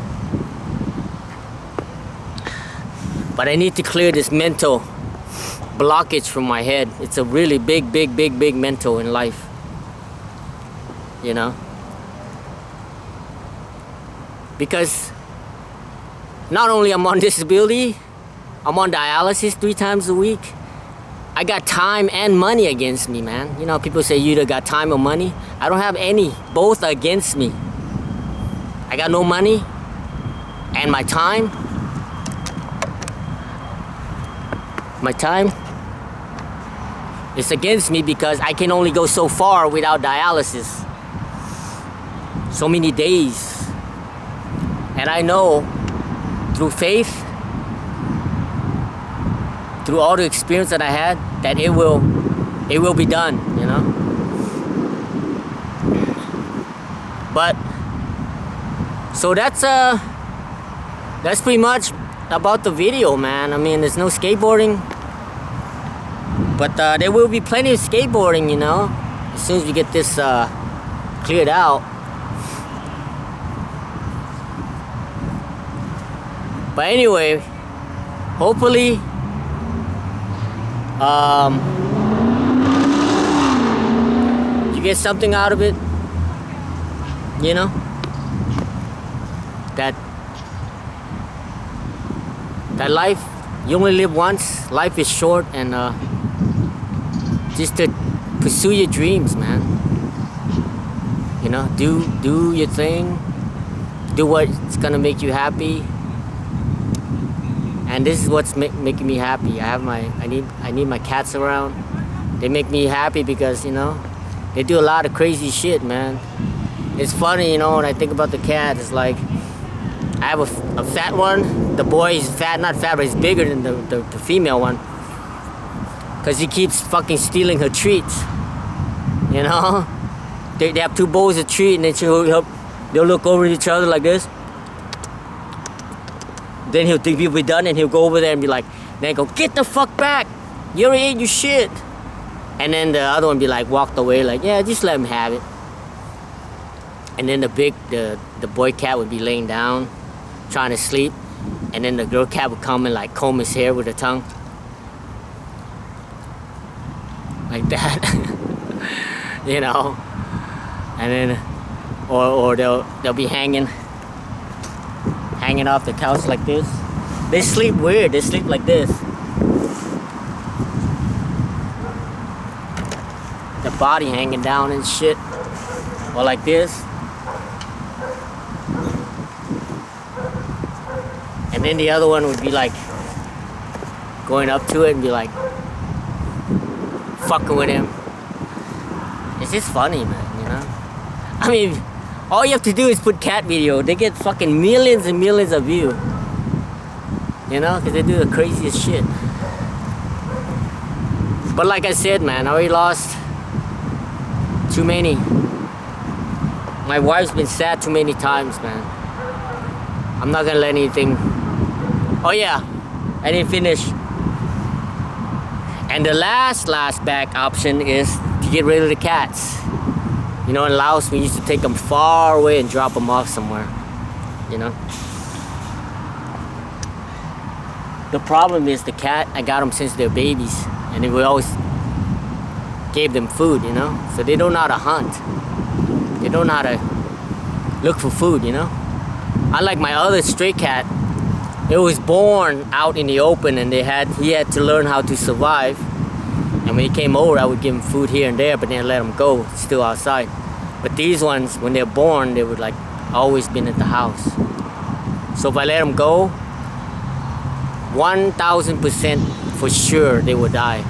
But I need to clear this mental blockage from my head. It's a really big mental in life. You know? Because not only I'm on disability, I'm on dialysis 3 times a week. I got time and money against me, man. You know, people say you either got time or money. I don't have any. Both are against me. I got no money, and my time. My time is against me because I can only go so far without dialysis. So many days. And I know through faith, through all the experience that I had, that it will be done, you know. But so that's pretty much about the video, man. I mean, there's no skateboarding, but there will be plenty of skateboarding, you know, as soon as we get this cleared out. But anyway, hopefully you get something out of it, you know, that life, you only live once. Life is short, and just to pursue your dreams, man. You know, do your thing, do what's gonna make you happy, And this is what's making me happy. I need my cats around. They make me happy because, you know, they do a lot of crazy shit, man. It's funny, you know, when I think about the cat, it's like, I have a fat one. The boy is fat, not fat, but he's bigger than the female one. Because he keeps fucking stealing her treats. You know? They have two bowls of treat, and then they'll look over at each other like this. Then he'll think we'll be done, and he'll go over there and be like, then go, get the fuck back. You already ate your shit. And then the other one be like, walked away like, yeah, just let him have it. And then the boy cat would be laying down, trying to sleep. And then the girl cat would come and like comb his hair with her tongue. Like that. You know? And then, or they'll be hanging off the couch like this. They sleep weird. They sleep like this. The body hanging down and shit. Or like this. And then the other one would be like going up to it and be like fucking with him. It's just funny, man, you know? I mean, all you have to do is put cat video. They get fucking millions and millions of views. You know, because they do the craziest shit. But like I said, man, I already lost too many. My wife's been sad too many times, man. I'm not gonna let anything... Oh yeah, I didn't finish. And the last back option is to get rid of the cats. You know, in Laos, we used to take them far away and drop them off somewhere. You know? The problem is the cat, I got them since they're babies. And we always gave them food, you know? So they don't know how to hunt. They don't know how to look for food, you know? Unlike my other stray cat, it was born out in the open and he had to learn how to survive. And when he came over, I would give him food here and there, but then I let him go, still outside. But these ones, when they're born, they would like always been at the house. So if I let them go, 1000% for sure they would die.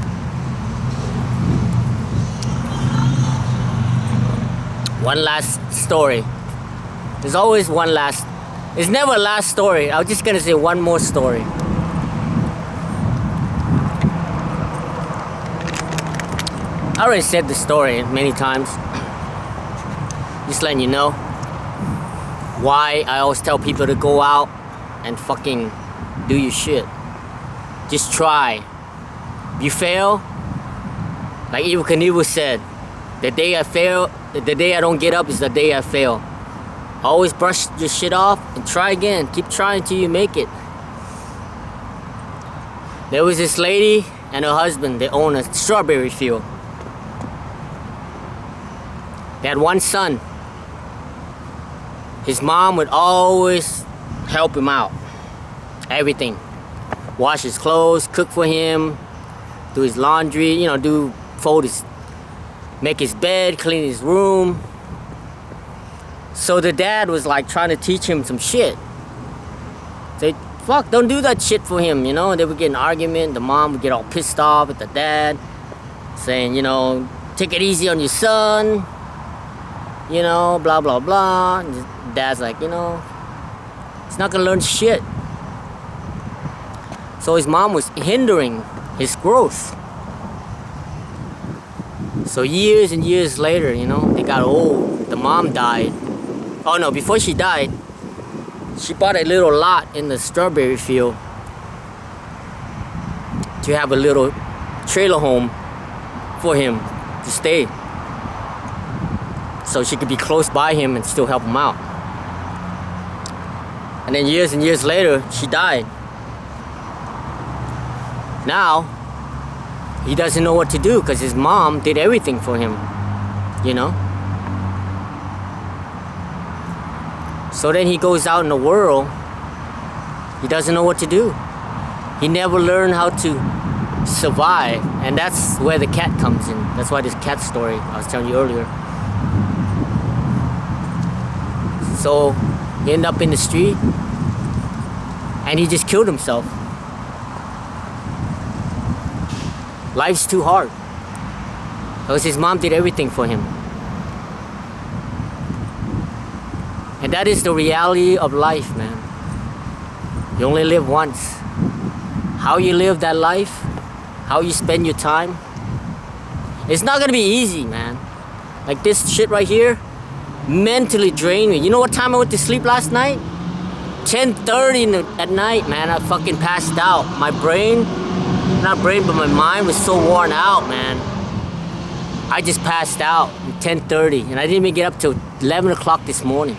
One last story. There's always one last. There's never a last story. I was just gonna say one more story. I already said the story many times. Just letting you know why I always tell people to go out and fucking do your shit. Just try. You fail, like Evel Knievel said, the day I fail, the day I don't get up is the day I fail. Always brush your shit off and try again. Keep trying till you make it. There was this lady and her husband. They own a strawberry field. They had one son. His mom would always help him out. Everything. Wash his clothes, cook for him, do his laundry, you know, make his bed, clean his room. So the dad was like trying to teach him some shit. Say, fuck, don't do that shit for him, you know? They would get in an argument. The mom would get all pissed off at the dad, saying, you know, take it easy on your son, you know, blah, blah, blah. And the dad's like, you know, he's not gonna learn shit. So his mom was hindering his growth. So years and years later, you know, they got old. The mom died. Oh no, before she died, she bought a little lot in the strawberry field to have a little trailer home for him to stay. So she could be close by him and still help him out. And then years and years later, she died. Now, he doesn't know what to do because his mom did everything for him, you know? So then he goes out in the world, he doesn't know what to do. He never learned how to survive, and that's where the cat comes in. That's why this cat story I was telling you earlier. So he ended up in the street, and he just killed himself. Life's too hard. Because his mom did everything for him. And that is the reality of life, man. You only live once. How you live that life, how you spend your time, it's not gonna be easy, man. Like this shit right here, mentally drained me. You know what time I went to sleep last night? 10:30 at night, man. I fucking passed out. My brain, not brain, but my mind was so worn out, man. I just passed out at 10:30, and I didn't even get up till 11 o'clock this morning.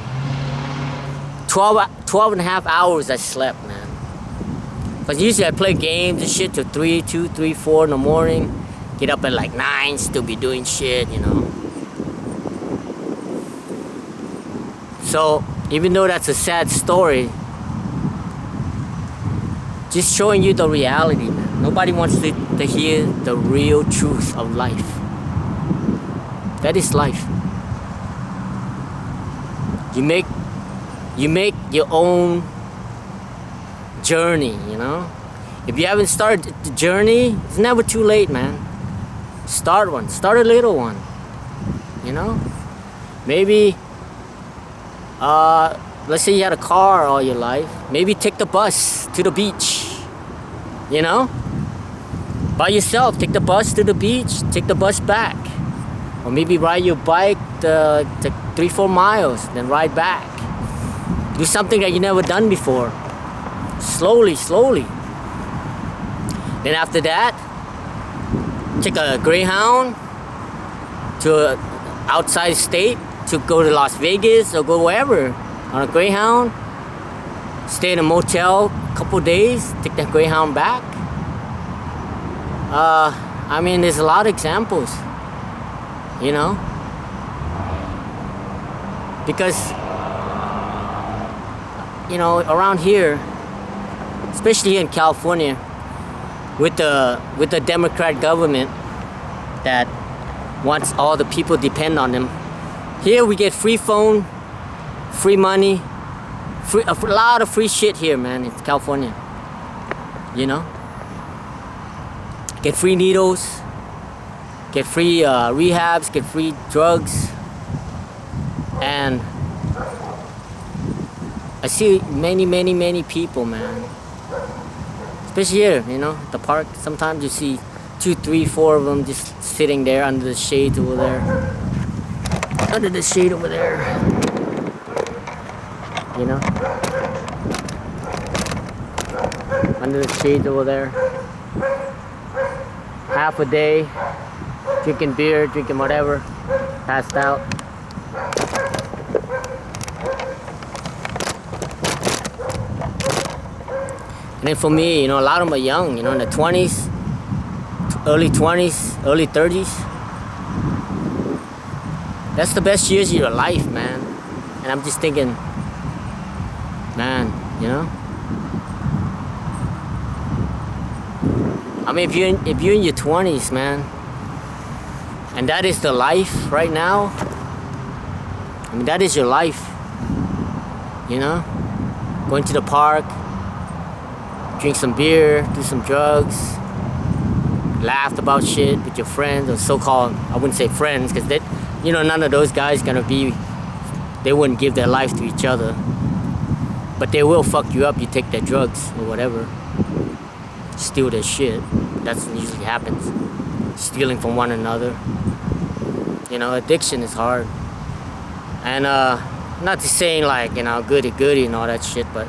12 and a half hours I slept, man. Because usually I play games and shit till 2, 3, 4 in the morning. Get up at like 9, still be doing shit, you know. So, even though that's a sad story, just showing you the reality, man. Nobody wants to hear the real truth of life. That is life. You make your own journey, you know. If you haven't started the journey, it's never too late, man. Start one. Start a little one. You know? Maybe let's say you had a car all your life. Maybe take the bus to the beach. You know? By yourself. Take the bus to the beach. Take the bus back. Or maybe ride your bike to 3-4 miles, then ride back. Do something that you never done before. Slowly. Then after that, take a Greyhound to outside state to go to Las Vegas or go wherever on a Greyhound. Stay in a motel a couple days, take that Greyhound back. I mean, there's a lot of examples, you know, because, you know, around here, especially in California, with the Democrat government that wants all the people depend on them. Here we get free phone, free money, a lot of free shit here, man, in California. You know? Get free needles, get free rehabs, get free drugs. And I see many people, man. Especially here, you know, at the park. Sometimes you see 2, 3, 4 of them just sitting there under the shades over there. Under the shade over there. You know? Under the shades over there. Half a day, drinking beer, drinking whatever, passed out. And then for me, you know, a lot of them are young, you know, in the 20s, early 20s, early 30s. That's the best years of your life, man. And I'm just thinking, man, you know? I mean, if you're in your 20s, man, and that is the life right now, I mean, that is your life, you know? Going to the park, drink some beer, do some drugs, laugh about shit with your friends, or so-called, I wouldn't say friends, because that, you know, none of those guys they wouldn't give their life to each other. But they will fuck you up, you take their drugs or whatever. Steal their shit. That's what usually happens. Stealing from one another. You know, addiction is hard. And not to saying like, you know, goody and all that shit, but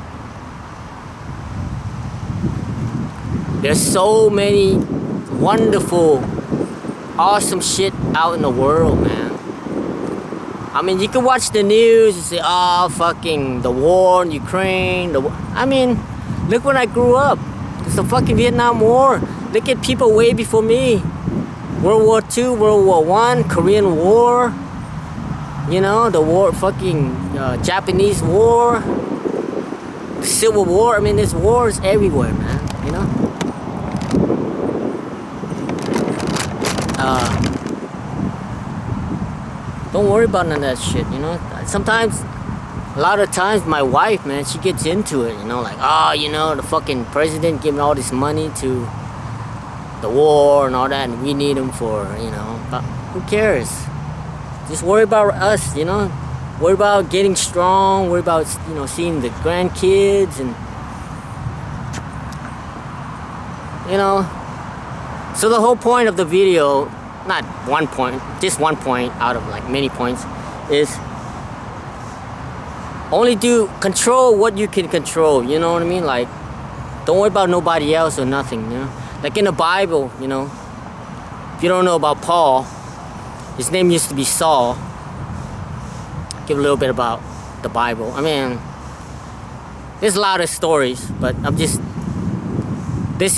there's so many wonderful, awesome shit out in the world, man. I mean, you can watch the news and say, oh, fucking the war in Ukraine. I mean, look when I grew up. It's the fucking Vietnam War. Look at people way before me. World War II, World War I, Korean War. You know, the war, fucking Japanese War. Civil War. I mean, there's wars everywhere, man. You know? Don't worry about none of that shit, you know? Sometimes, a lot of times, my wife, man, she gets into it, you know? Like, oh, you know, the fucking president giving all this money to the war and all that, and we need them for, you know, but who cares? Just worry about us, you know. Worry about getting strong, worry about, you know, seeing the grandkids, and, you know. So the whole point of the video, not one point, just one point out of like many points, is only control what you can control, you know what I mean? Like, don't worry about nobody else or nothing, you know? Like in the Bible, you know, if you don't know about Paul, his name used to be Saul. Give a little bit about the Bible. I mean, there's a lot of stories, but this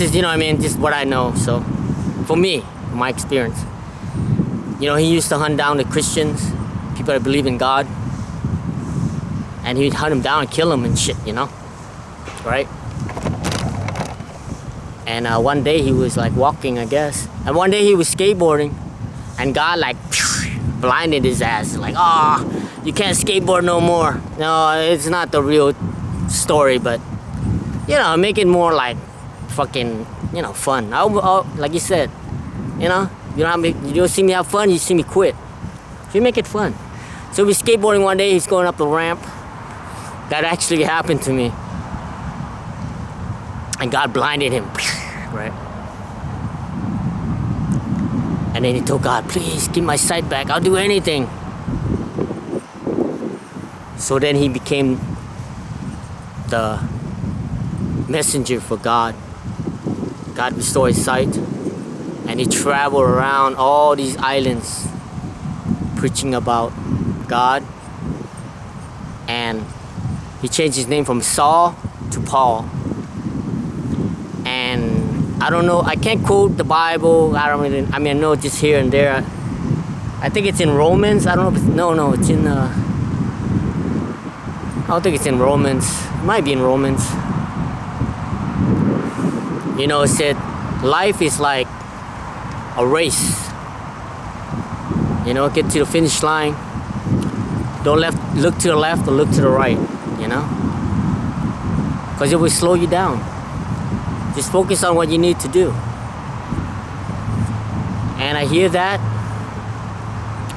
is, you know what I mean, just what I know. So, for me, my experience, you know, he used to hunt down the Christians, people that believe in God, and he'd hunt them down and kill them and shit, you know, right? And one day he was like walking, I guess, and one day he was skateboarding, and God like blinded his ass, like, oh, you can't skateboard no more. No, it's not the real story, but, you know, make it more like fucking, you know, fun. Like you said, you know, you don't see me have fun, you see me quit. So you make it fun. So we skateboarding one day, he's going up the ramp. That actually happened to me. And God blinded him, right? And then he told God, please give my sight back, I'll do anything. So then he became the messenger for God. God restored his sight, and he traveled around all these islands preaching about God. And he changed his name from Saul to Paul. And I don't know, I can't quote the Bible. I know just here and there. I think it's in Romans. I don't know if it's, it's in, I don't think it's in Romans. It might be in Romans. You know, it said, life is like a race. You know, get to the finish line. Don't look to the left or look to the right, you know? Because it will slow you down. Just focus on what you need to do. And I hear that,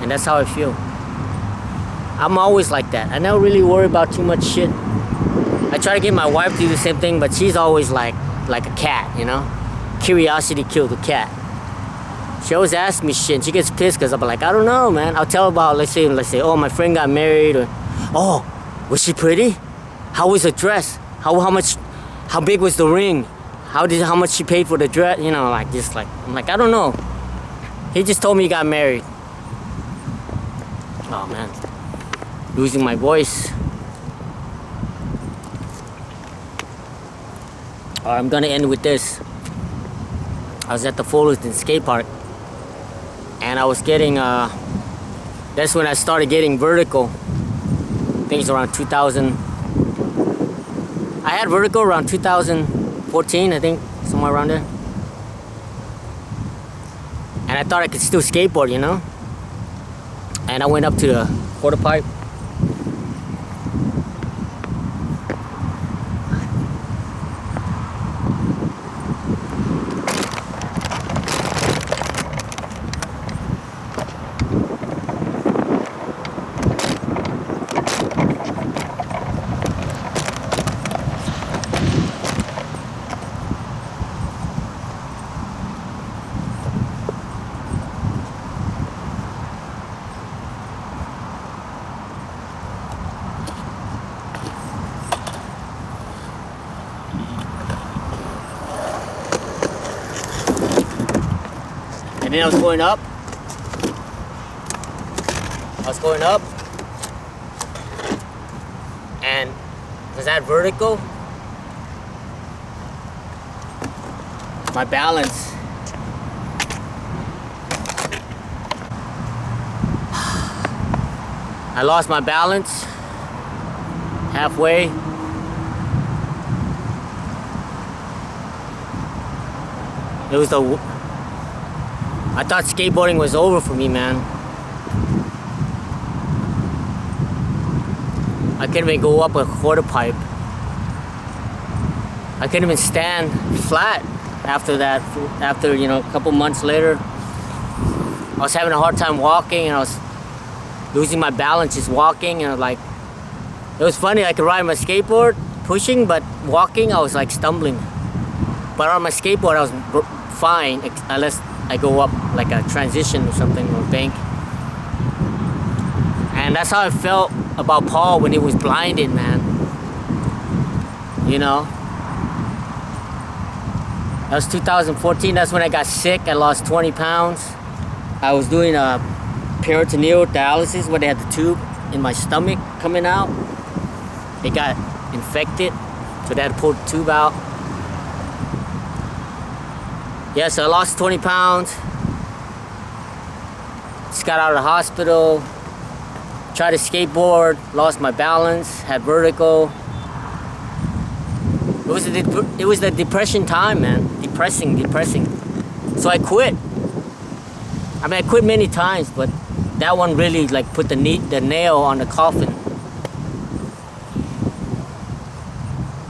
and that's how I feel. I'm always like that. I never really worry about too much shit. I try to get my wife to do the same thing, but she's always like a cat, you know? Curiosity killed the cat. She always asks me shit, and she gets pissed because I'm like, I don't know, man. I'll tell her about, let's say, oh, my friend got married, or, oh, was she pretty? How was her dress? How big was the ring? How much she paid for the dress? You know, like, just like, I'm like, I don't know. He just told me he got married. Oh, man. Losing my voice. Alright, I'm gonna end with this. I was at the Fullerton skate park, and I was getting, that's when I started getting vertical. I think it's around 2000. I had vertical around 2014, I think, somewhere around there. And I thought I could still skateboard, you know? And I went up to the quarter pipe. And then I was going up. And was that vertical? My balance. I lost my balance halfway. I thought skateboarding was over for me, man. I couldn't even go up a quarter pipe. I couldn't even stand flat. after that, after, you know, a couple months later, I was having a hard time walking, and I was losing my balance just walking, and like, it was funny. I could ride my skateboard pushing, but walking I was like stumbling. But on my skateboard I was fine, unless I go up like a transition or something, or a bank. And that's how I felt about Paul when he was blinded, man. You know, that was 2014. That's when I got sick. I lost 20 pounds. I was doing a peritoneal dialysis where they had the tube in my stomach coming out. It got infected, so they had to pull the tube out. Yeah, so I lost 20 pounds. Just got out of the hospital. Tried to skateboard, lost my balance, had vertigo. It was the depression time, man. Depressing. So I quit. I mean, I quit many times, but that one really like put the nail on the coffin.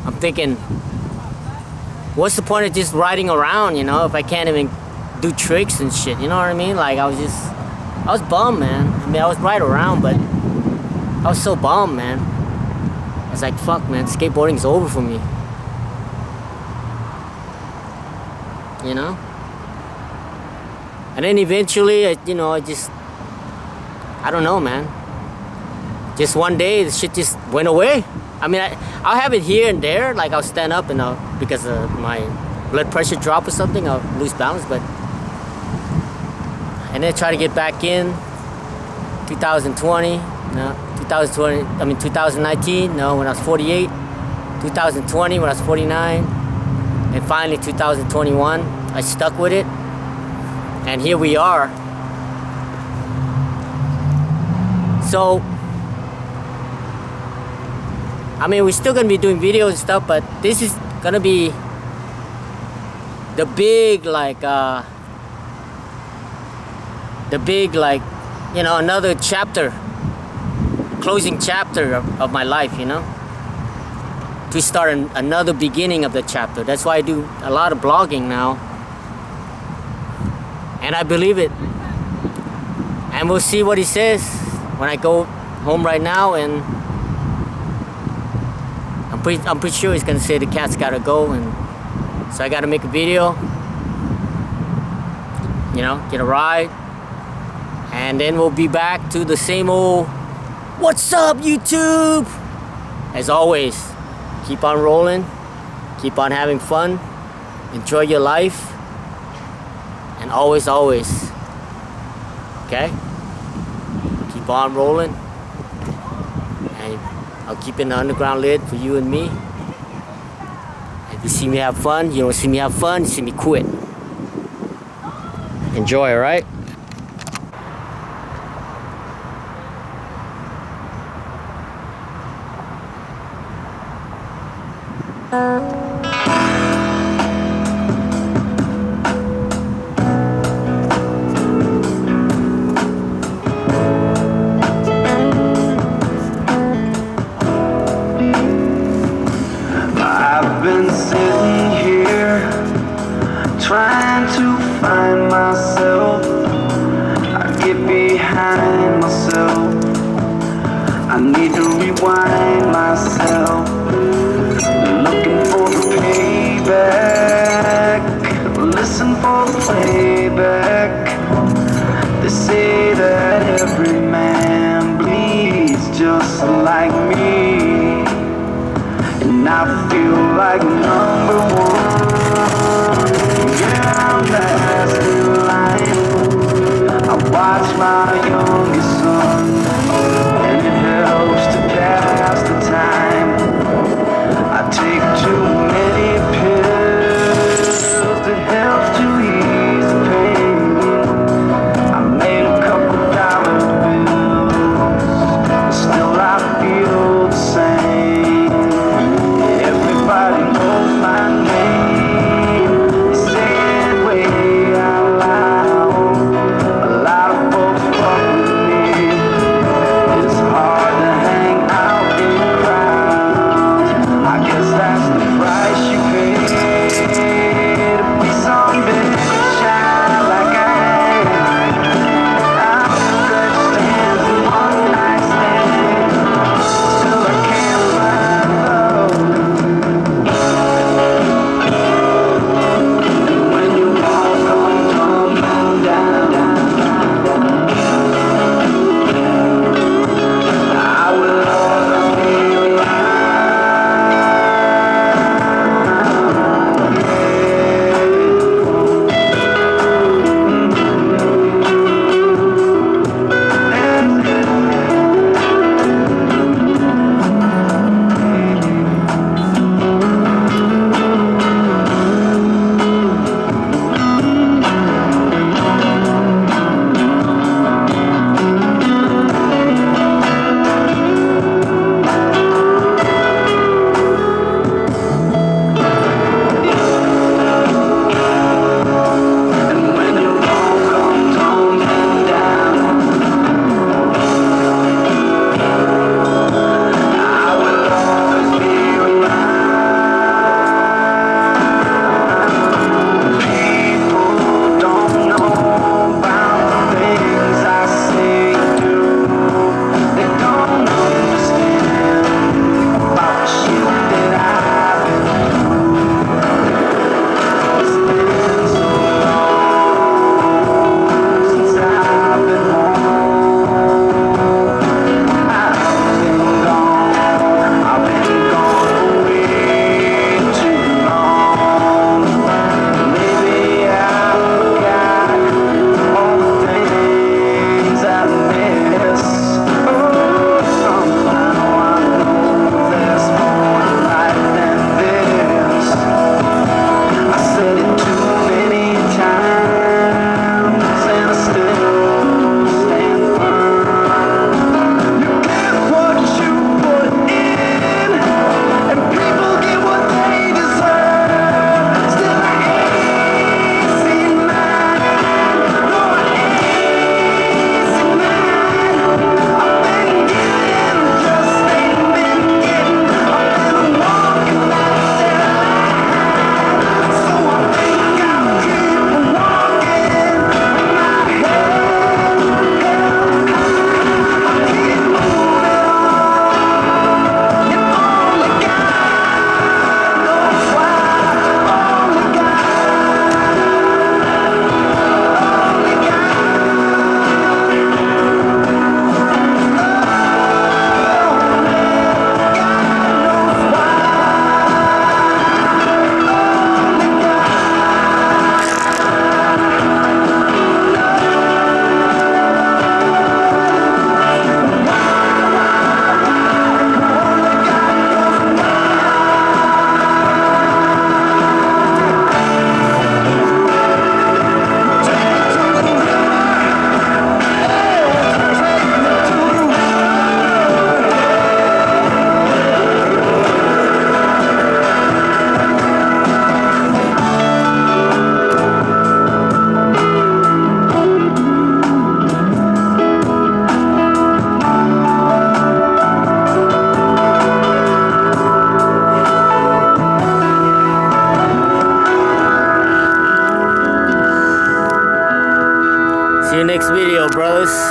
I'm thinking, what's the point of just riding around, you know, if I can't even do tricks and shit, you know what I mean? Like, I was bummed, man. I mean, I was right around, but I was so bummed, man. I was like, fuck, man, skateboarding's over for me. You know? And then eventually, I don't know, man. Just one day, the shit just went away. I mean, I'll have it here and there, like I'll stand up and because my blood pressure drop or something, I'll lose balance, but... And then try to get back in 2019, when I was 48, 2020 when I was 49, and finally 2021, I stuck with it, and here we are. So, I mean, we're still gonna be doing videos and stuff, but this is gonna be the big, you know, another chapter, closing chapter of my life, you know, to start another beginning of the chapter. That's why I do a lot of blogging now, and I believe it. And we'll see what he says when I go home right now, and I'm pretty sure he's gonna say the cat's gotta go, and so I gotta make a video, you know, get a ride. And then we'll be back to the same old, what's up, YouTube? As always, keep on rolling, keep on having fun, enjoy your life, and always, okay? Keep on rolling, and I'll keep in the underground lid for you and me. If you see me have fun, you don't see me have fun, you see me quit. Enjoy, alright? I've been sitting here trying to find myself. I get behind myself. I need to rewind myself. Looking for the payback. Listen for the playback. They say that every man bleeds just like me. And I feel like number one. Yeah, I'm last in line. I watch my youngest son, and it helps to pass the time. I take too many pills that help to ease the pain. I made a couple dollar bills, still I feel the same. Everybody knows my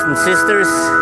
and sisters.